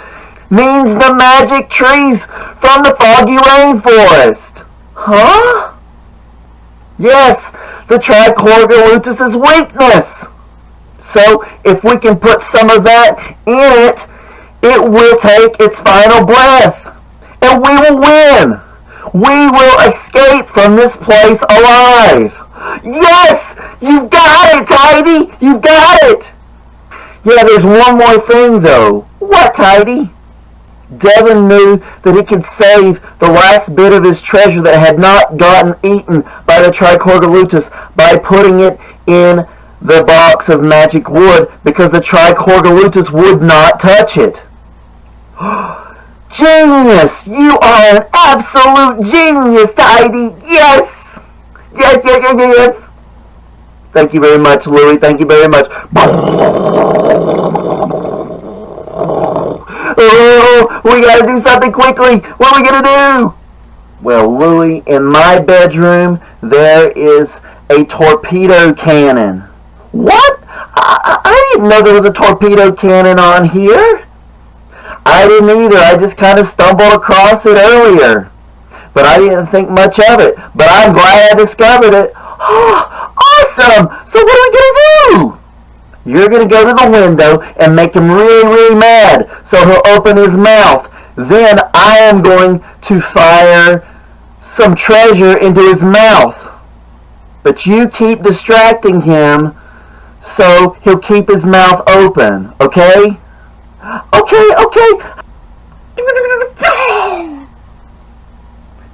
means the magic trees from the foggy rainforest. Huh? Yes, the GRRRReatness weakness. So, if we can put some of that in it, it will take its final breath. And we will win. We will escape from this place alive. Yes! You've got it, Tidy! You've got it! Yeah, there's one more thing, though. What, Tidy? Devin knew that he could save the last bit of his treasure that had not gotten eaten by the GRRRReatness by putting it in the box of magic wood, because the GRRRReatness would not touch it. Genius! You are an absolute genius, Tidy! Yes! Yes! Thank you very much, Luey. Thank you very much. Oh, we gotta do something quickly. What are we gonna do? Well, Luey, in my bedroom, there is a torpedo cannon. What? I didn't know there was a torpedo cannon on here. I didn't either. I just kind of stumbled across it earlier. But I didn't think much of it. But I'm glad I discovered it. Oh, awesome! So what are we going to do? You're going to go to the window and make him really, really mad. So he'll open his mouth. Then I am going to fire some treasure into his mouth. But you keep distracting him so he'll keep his mouth open. Okay? Okay.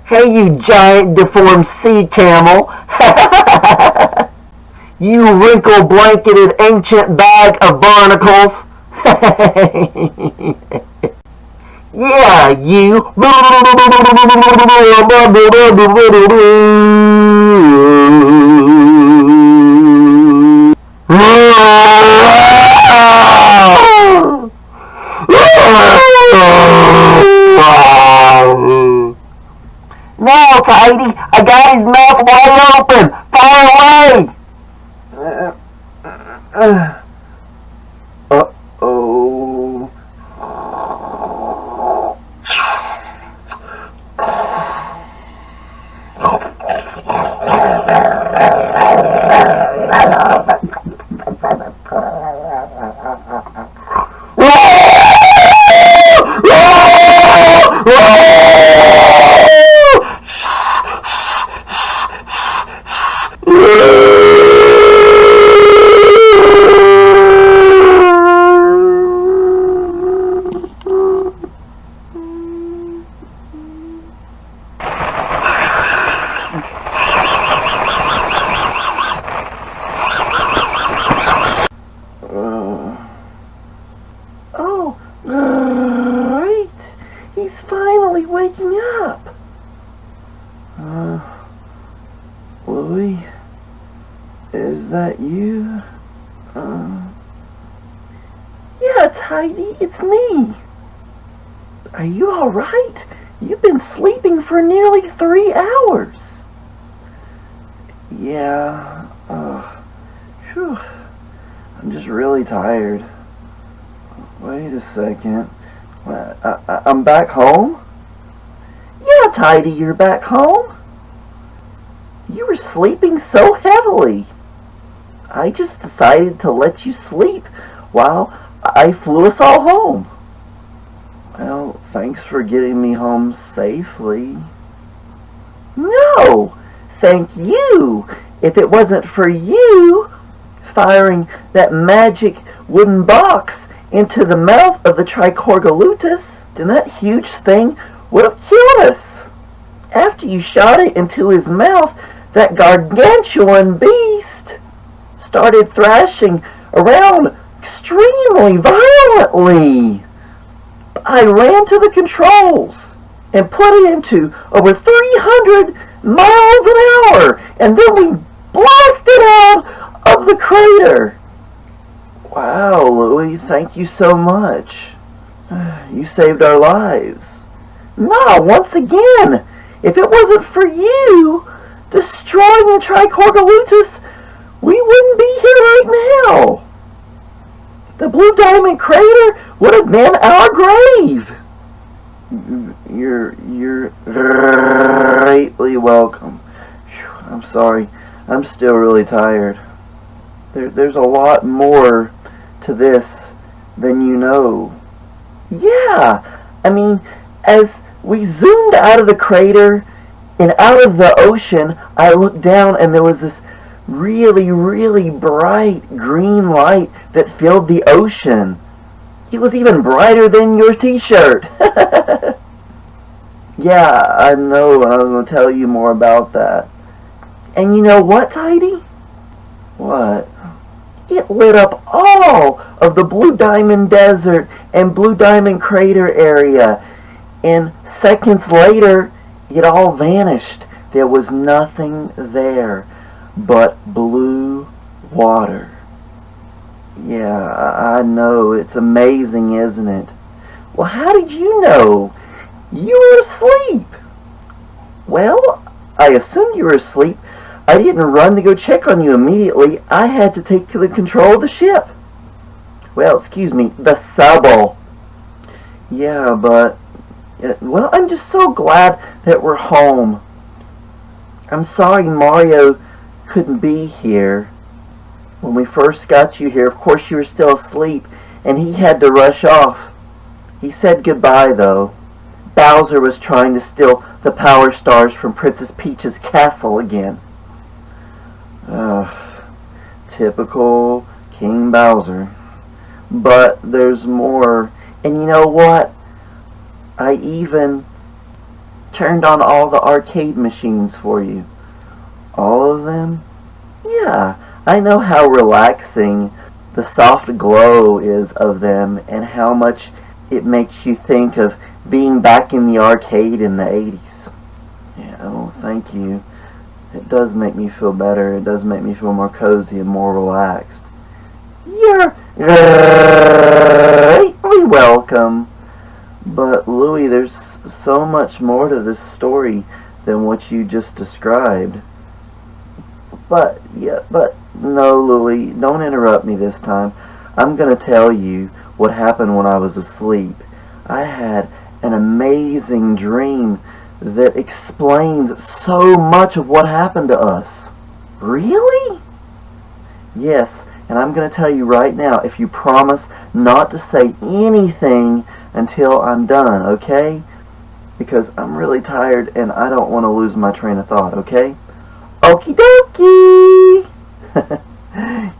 Hey, you giant deformed sea camel. You wrinkle-blanketed ancient bag of barnacles. Yeah, you. Now, Tidy, I got his mouth wide open. Fire away! Uh-oh. Is that you? Yeah, Tidy, it's me. Are you alright? You've been sleeping for nearly 3 hours. Yeah, phew. I'm just really tired. Wait a second. I'm back home? Yeah, Tidy, you're back home? You were sleeping so heavily. I just decided to let you sleep while I flew us all home. Well, thanks for getting me home safely. No, thank you. If it wasn't for you firing that magic wooden box into the mouth of the GRRRReatness, then that huge thing would have killed us. After you shot it into his mouth, that gargantuan beast started thrashing around extremely violently. I ran to the controls and put it into over 300 miles an hour, and then we blasted out of the crater. Wow, Luey, thank you so much. You saved our lives. No, once again, if it wasn't for you destroying the GRRRReatness, we wouldn't be here right now. The Blue Diamond Crater would have been our grave. You're greatly welcome. I'm sorry. I'm still really tired. There's a lot more to this than you know. Yeah, I mean, as we zoomed out of the crater and out of the ocean, I looked down and there was this really, really bright green light that filled the ocean. It was even brighter than your t-shirt. Yeah, I know, and I was going to tell you more about that. And you know what, Tidy? What? It lit up all of the Blue Diamond Desert and Blue Diamond Crater area. And seconds later, it all vanished. There was nothing there but blue water. Yeah, I know. It's amazing, isn't it? Well, how did you know? You were asleep. Well, I assumed you were asleep. I didn't run to go check on you immediately. I had to take the control of the ship. Well, excuse me, the Subble. Yeah, but... well, I'm just so glad that we're home. I'm sorry Mario couldn't be here. When we first got you here, of course you were still asleep, and he had to rush off. He said goodbye, though. Bowser was trying to steal the Power Stars from Princess Peach's castle again. Typical King Bowser. But there's more. And you know what? I even turned on all the arcade machines for you. All of them? Yeah, I know how relaxing the soft glow is of them and how much it makes you think of being back in the arcade in the 80s. Yeah, oh, thank you. It does make me feel better. It does make me feel more cozy and more relaxed. You're greatly welcome. But, Luey, there's so much more to this story than what you just described. But no, Luey, don't interrupt me this time. I'm going to tell you what happened when I was asleep. I had an amazing dream that explains so much of what happened to us. Really? Yes, and I'm going to tell you right now, if you promise not to say anything until I'm done, okay? Because I'm really tired and I don't want to lose my train of thought, okay? Okie dokie!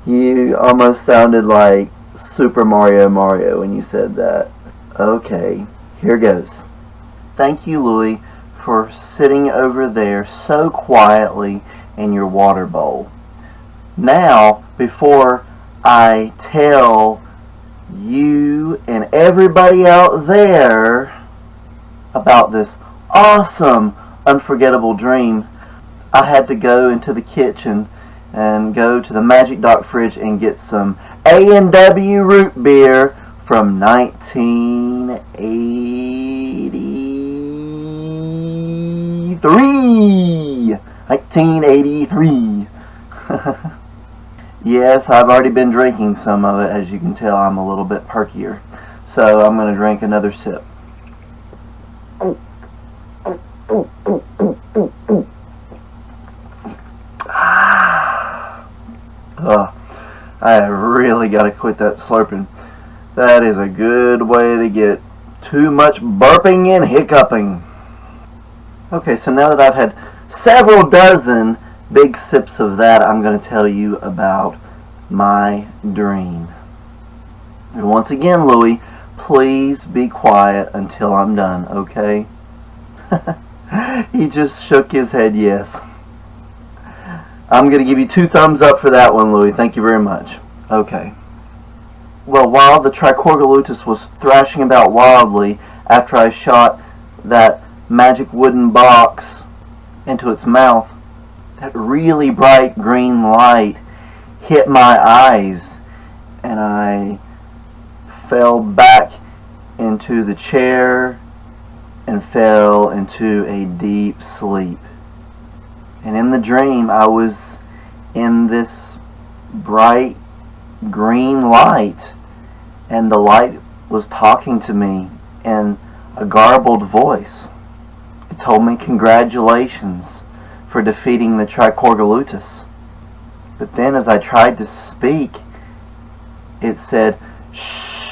You almost sounded like Super Mario when you said that. Okay, here goes. Thank you, Luey, for sitting over there so quietly in your water bowl. Now, before I tell you and everybody out there about this awesome, unforgettable dream, I had to go into the kitchen and go to the Magic Dock fridge and get some A&W root beer from 1983. Yes, I've already been drinking some of it. As you can tell, I'm a little bit perkier. So I'm going to drink another sip. I really got to quit that slurping. That is a good way to get too much burping and hiccuping. Okay, so now that I've had several dozen big sips of that, I'm going to tell you about my dream. And once again, Luey, please be quiet until I'm done, okay? He just shook his head yes. I'm going to give you 2 thumbs up for that one, Luey. Thank you very much. Okay. Well, while the TYME was thrashing about wildly after I shot that magic wooden box into its mouth, that really bright green light hit my eyes, and I fell back into the chair and fell into a deep sleep. And in the dream, I was in this bright green light, and the light was talking to me in a garbled voice. It told me congratulations for defeating the TYME. But then as I tried to speak, it said, shh.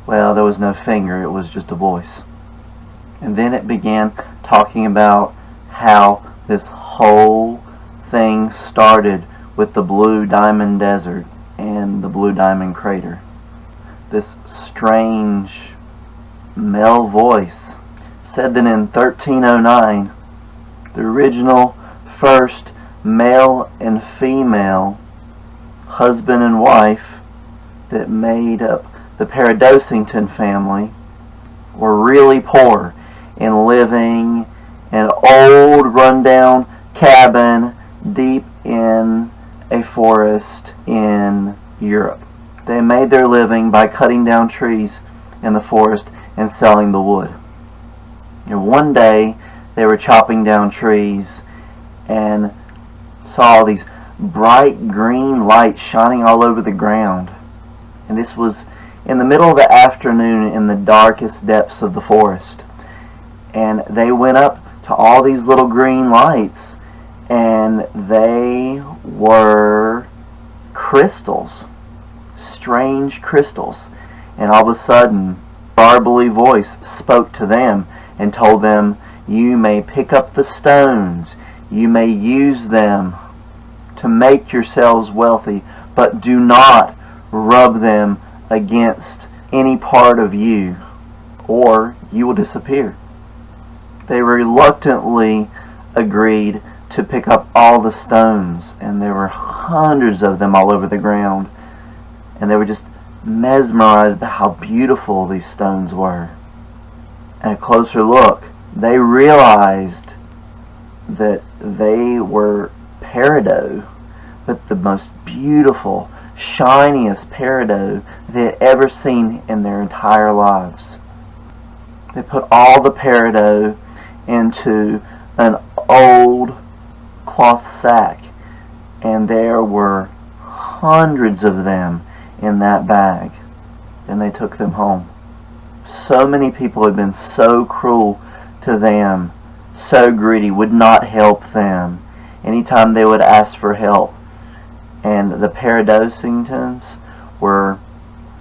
Well, there was no finger, it was just a voice. And then it began talking about how this whole thing started with the Blue Diamond Desert and the Blue Diamond Crater. This strange male voice said that in 1309, the original first male and female husband and wife that made up the Paradosington family were really poor and living in an old rundown cabin deep in a forest in Europe. They made their living by cutting down trees in the forest and selling the wood. And one day they were chopping down trees and saw these bright green lights shining all over the ground. And this was in the middle of the afternoon in the darkest depths of the forest. And they went up to all these little green lights, and they were crystals, strange crystals. And all of a sudden, a barbly voice spoke to them and told them, you may pick up the stones, you may use them to make yourselves wealthy, but do not rub them against any part of you, or you will disappear. They reluctantly agreed to pick up all the stones, and there were hundreds of them all over the ground, and they were just mesmerized by how beautiful these stones were. And a closer look, they realized that they were peridot, but the most beautiful, shiniest peridot they had ever seen in their entire lives. They put all the peridot into an old cloth sack, and there were hundreds of them in that bag. Then they took them home. So many people had been so cruel to them, so greedy, would not help them anytime they would ask for help. And the Paradosingtons were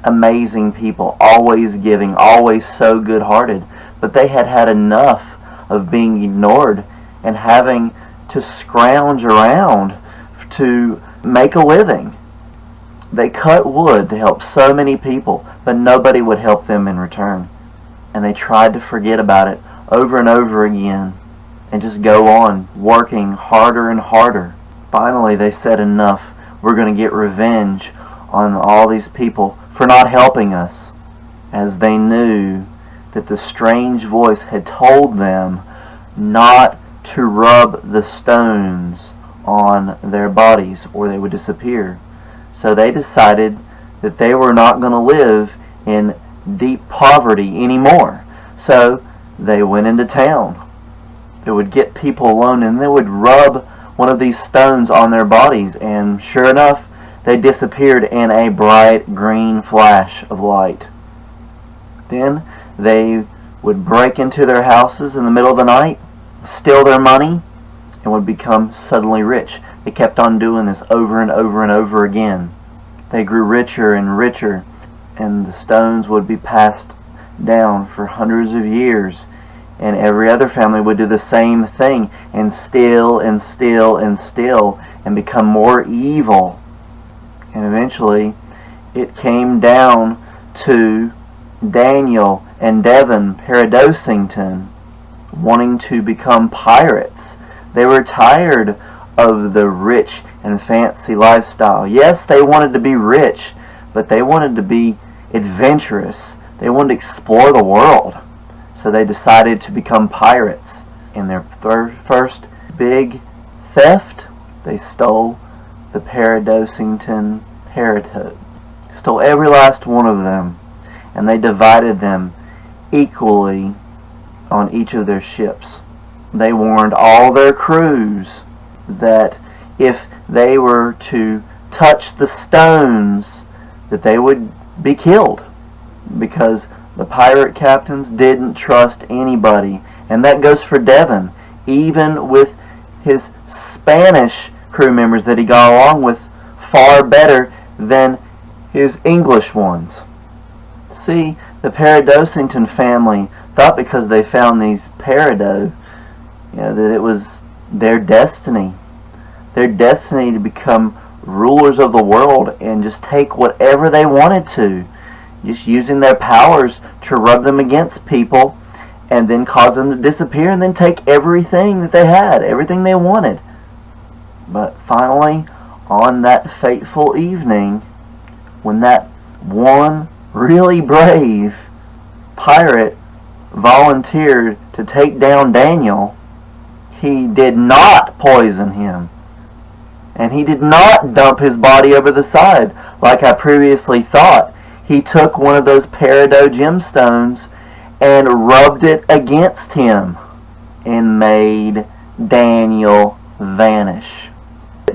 amazing people, always giving, always so good-hearted. But they had had enough of being ignored and having to scrounge around to make a living. They cut wood to help so many people, but nobody would help them in return. And they tried to forget about it over and over again and just go on working harder and harder. Finally, they said enough. We're going to get revenge on all these people for not helping us, as they knew that the strange voice had told them not to rub the stones on their bodies or they would disappear. So they decided that they were not going to live in deep poverty anymore. So they went into town. They would get people alone and they would rub one of these stones on their bodies, and sure enough, they disappeared in a bright green flash of light. Then they would break into their houses in the middle of the night, steal their money, and would become suddenly rich. They kept on doing this over and over and over again. They grew richer and richer, and the stones would be passed down for hundreds of years, and every other family would do the same thing, and steal and steal and steal, and become more evil. And eventually it came down to Daniel and Devon Paradosington wanting to become pirates. They were tired of the rich and fancy lifestyle. Yes, they wanted to be rich, but they wanted to be adventurous. They wanted to explore the world. So they decided to become pirates. In their first big theft, they stole the Paradosington parrot. Stole every last one of them, and they divided them equally on each of their ships. They warned all their crews that if they were to touch the stones, that they would be killed, because the pirate captains didn't trust anybody. And that goes for Devon, even with his Spanish crew members that he got along with far better than his English ones. See, the Paradosington family thought because they found these Parado, that it was their destiny to become rulers of the world and just take whatever they wanted to, just using their powers to rub them against people and then cause them to disappear and then take everything that they had, everything they wanted. But finally, on that fateful evening, when that one really brave pirate volunteered to take down Daniel, he did not poison him. And he did not dump his body over the side like I previously thought. He took one of those peridot gemstones and rubbed it against him and made Daniel vanish.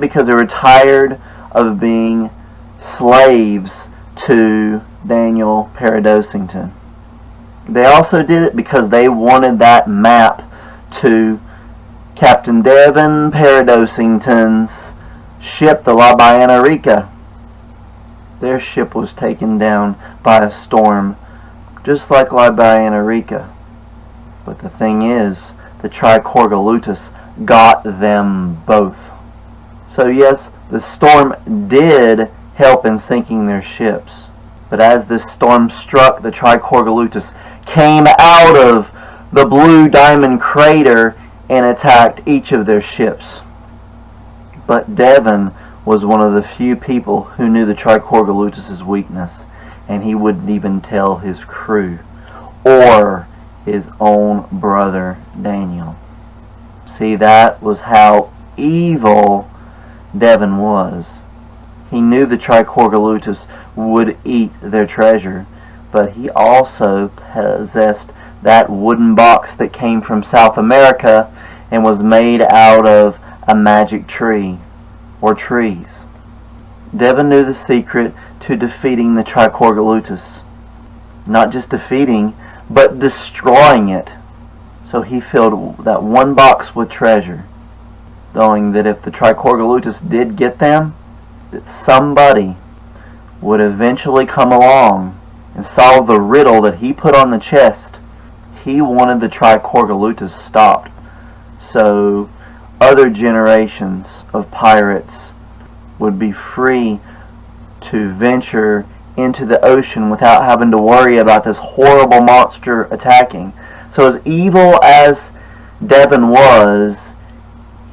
Because they were tired of being slaves to Daniel Paradosington. They also did it because they wanted that map to Captain Devon Paradosington's ship, the La Ballena Rica. Their ship was taken down by a storm, just like La Ballena Rica. But the thing is, the Tricorgolutus got them both. So yes, the storm did help in sinking their ships. But as this storm struck, the Tricorgolutus came out of the Blue Diamond Crater and attacked each of their ships. But Devon was one of the few people who knew the Tricorgolutus' weakness, and he wouldn't even tell his crew or his own brother Daniel. See, that was how evil Devon was. He knew the Tricorgolutus would eat their treasure, but he also possessed that wooden box that came from South America and was made out of a magic tree or trees. Devon knew the secret to defeating the Tricorgolutus. Not just defeating, but destroying it. So he filled that one box with treasure, knowing that if the Tricorgolutus did get them, that somebody would eventually come along and solve the riddle that he put on the chest. He wanted the Tricorgolutus stopped, so other generations of pirates would be free to venture into the ocean without having to worry about this horrible monster attacking. So as evil as Devon was,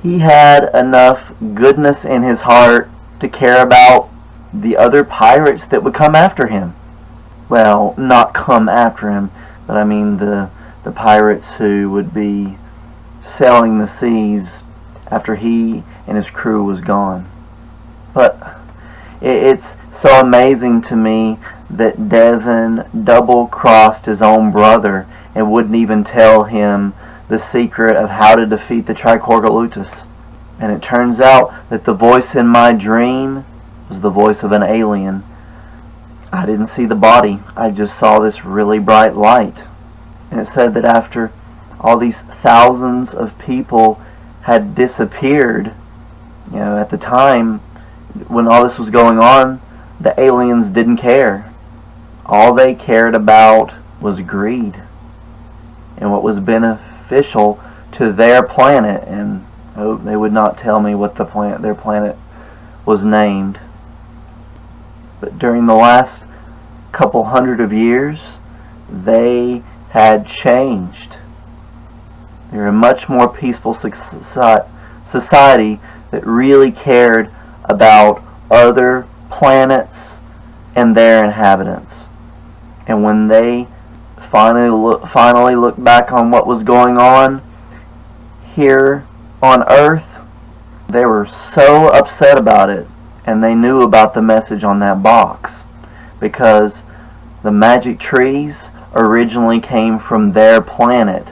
he had enough goodness in his heart to care about the other pirates that would come after him. Well, not come after him, but I mean the pirates who would be sailing the seas after he and his crew was gone. But it's so amazing to me that Devon double-crossed his own brother and wouldn't even tell him the secret of how to defeat the GRRRReatness. And it turns out that the voice in my dream was the voice of an alien. I didn't see the body. I just saw this really bright light. And it said that after all these thousands of people had disappeared, at the time when all this was going on, the aliens didn't care. All they cared about was greed and what was beneficial to their planet. And they would not tell me what their planet was named. But during the last couple hundred of years, they had changed. They're a much more peaceful society that really cared about other planets and their inhabitants. And when they finally looked back on what was going on here on Earth, they were so upset about it. And they knew about the message on that box, because the magic trees originally came from their planet.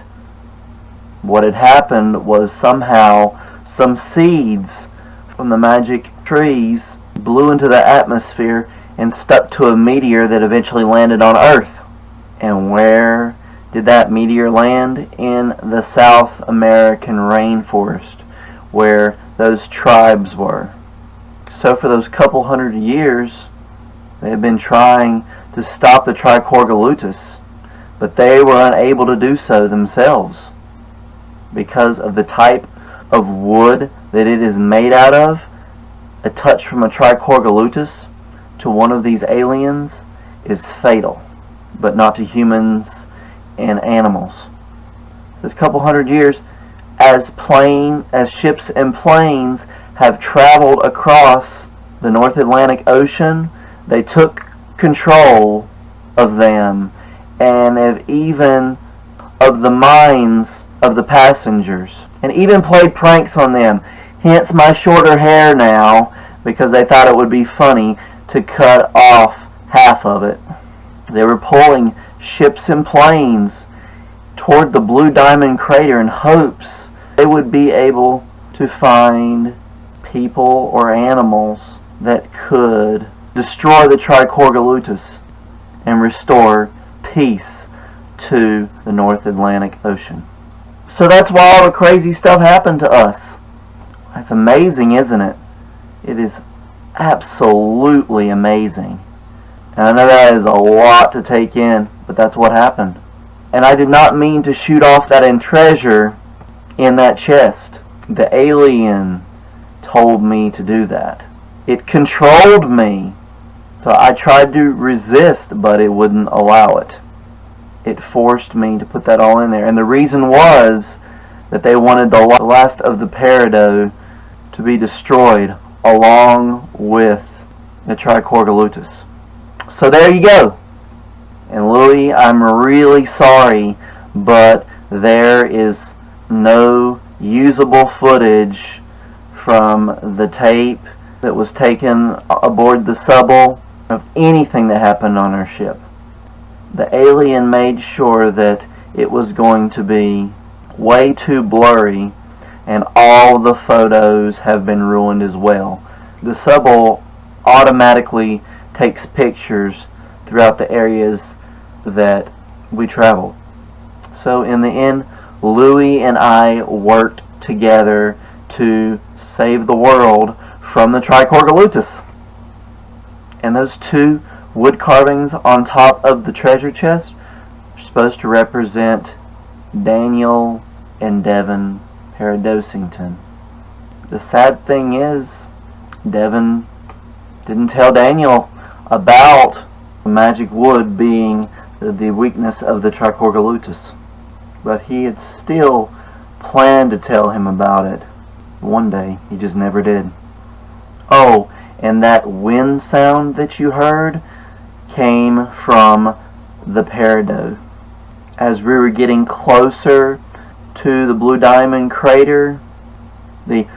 What had happened was somehow some seeds from the magic trees blew into the atmosphere and stuck to a meteor that eventually landed on Earth. And where did that meteor land? In the South American rainforest, where those tribes were. So for those couple hundred years, they had been trying to stop the GRRRReatness, but they were unable to do so themselves because of the type of wood that it is made out of. A touch from a GRRRReatness to one of these aliens is fatal, but not to humans and animals. This couple hundred years, as ships and planes have traveled across the North Atlantic Ocean, they took control of them and even of the minds of the passengers, and even played pranks on them. Hence my shorter hair now, because they thought it would be funny to cut off half of it. They were pulling ships and planes toward the Blue Diamond Crater in hopes they would be able to find people or animals that could destroy the GRRRReatness and restore peace to the North Atlantic Ocean. So that's why all the crazy stuff happened to us. That's amazing, isn't it? It is absolutely amazing. And I know that is a lot to take in, but that's what happened. And I did not mean to shoot off that treasure in that chest. The alien told me to do that. It controlled me. So I tried to resist, but it wouldn't allow it. It forced me to put that all in there. And the reason was that they wanted the last of the peridot to be destroyed along with the GRRRReatness. So there you go. And Luey, I'm really sorry, but there is no usable footage from the tape that was taken aboard the Subble of anything that happened on our ship. The alien made sure that it was going to be way too blurry, and all the photos have been ruined as well. The Subble automatically takes pictures throughout the areas that we travel. So in the end, Luey and I worked together to save the world from the GRRRReatness. And those two wood carvings on top of the treasure chest are supposed to represent Daniel and Devon Paradosington. The sad thing is, Devon didn't tell Daniel about the magic wood being the weakness of the GRRRReatness. But he had still planned to tell him about it. One day, he just never did. Oh, and that wind sound that you heard came from the peridot. As we were getting closer to the Blue Diamond crater, the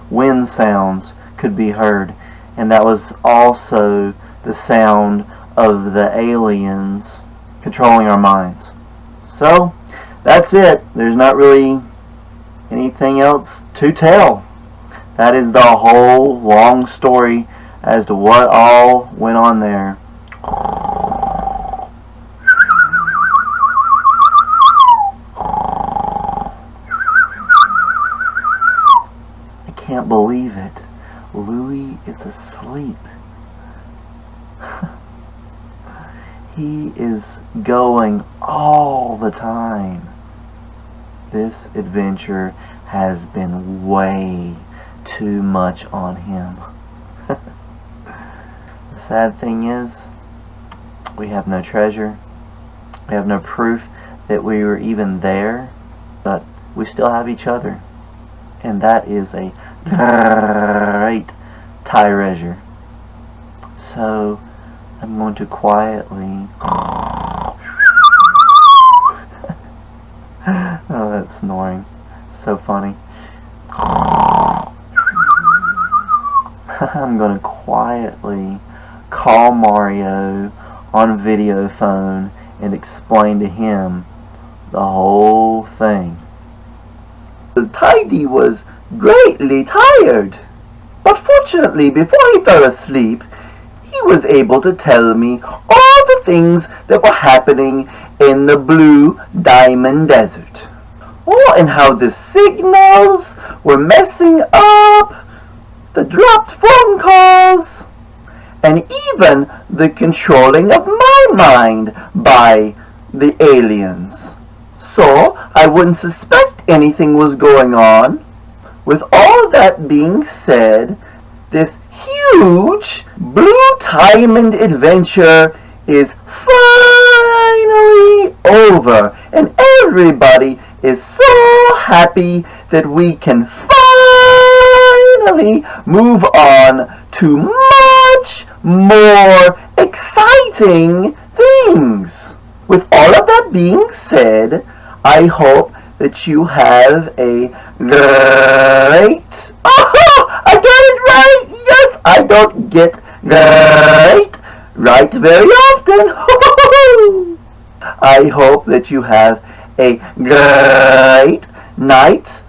wind sounds could be heard, and that was also the sound of the aliens controlling our minds. So that's it. There's not really anything else to tell. That is the whole long story as to what all went on there. I can't believe it. Luey is asleep. He is going all the time. This adventure has been way too much on him. The sad thing is, we have no treasure. We have no proof that we were even there, but we still have each other. And that is a great treasure. So I'm going to quietly oh, that's snoring. So funny. I'm going to quietly call Mario on video phone and explain to him the whole thing. Tidy was greatly tired, but fortunately before he fell asleep, he was able to tell me all the things that were happening in the Blue Diamond Desert. Oh, and how the signals were messing up, the dropped phone calls, and even the controlling of my mind by the aliens. So I wouldn't suspect anything was going on. With all that being said, this huge Blue Diamond adventure is finally over, and everybody is so happy that we can finally move on to much more exciting things. With all of that being said, I hope that you have a great... Oh, I got it right! Yes, I don't get great right very often. I hope that you have a great night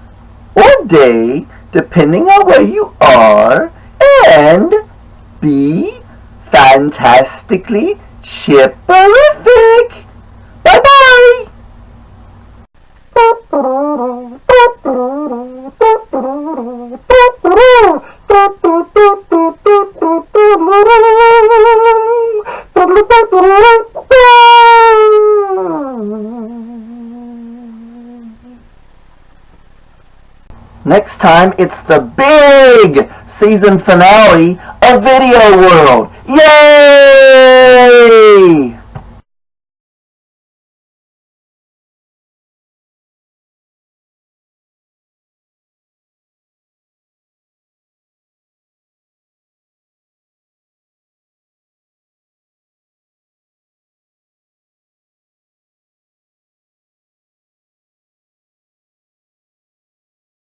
or day, depending on where you are, and be fantastically chipperific. Bye-bye! Next time, it's the big season finale of Video World. Yay!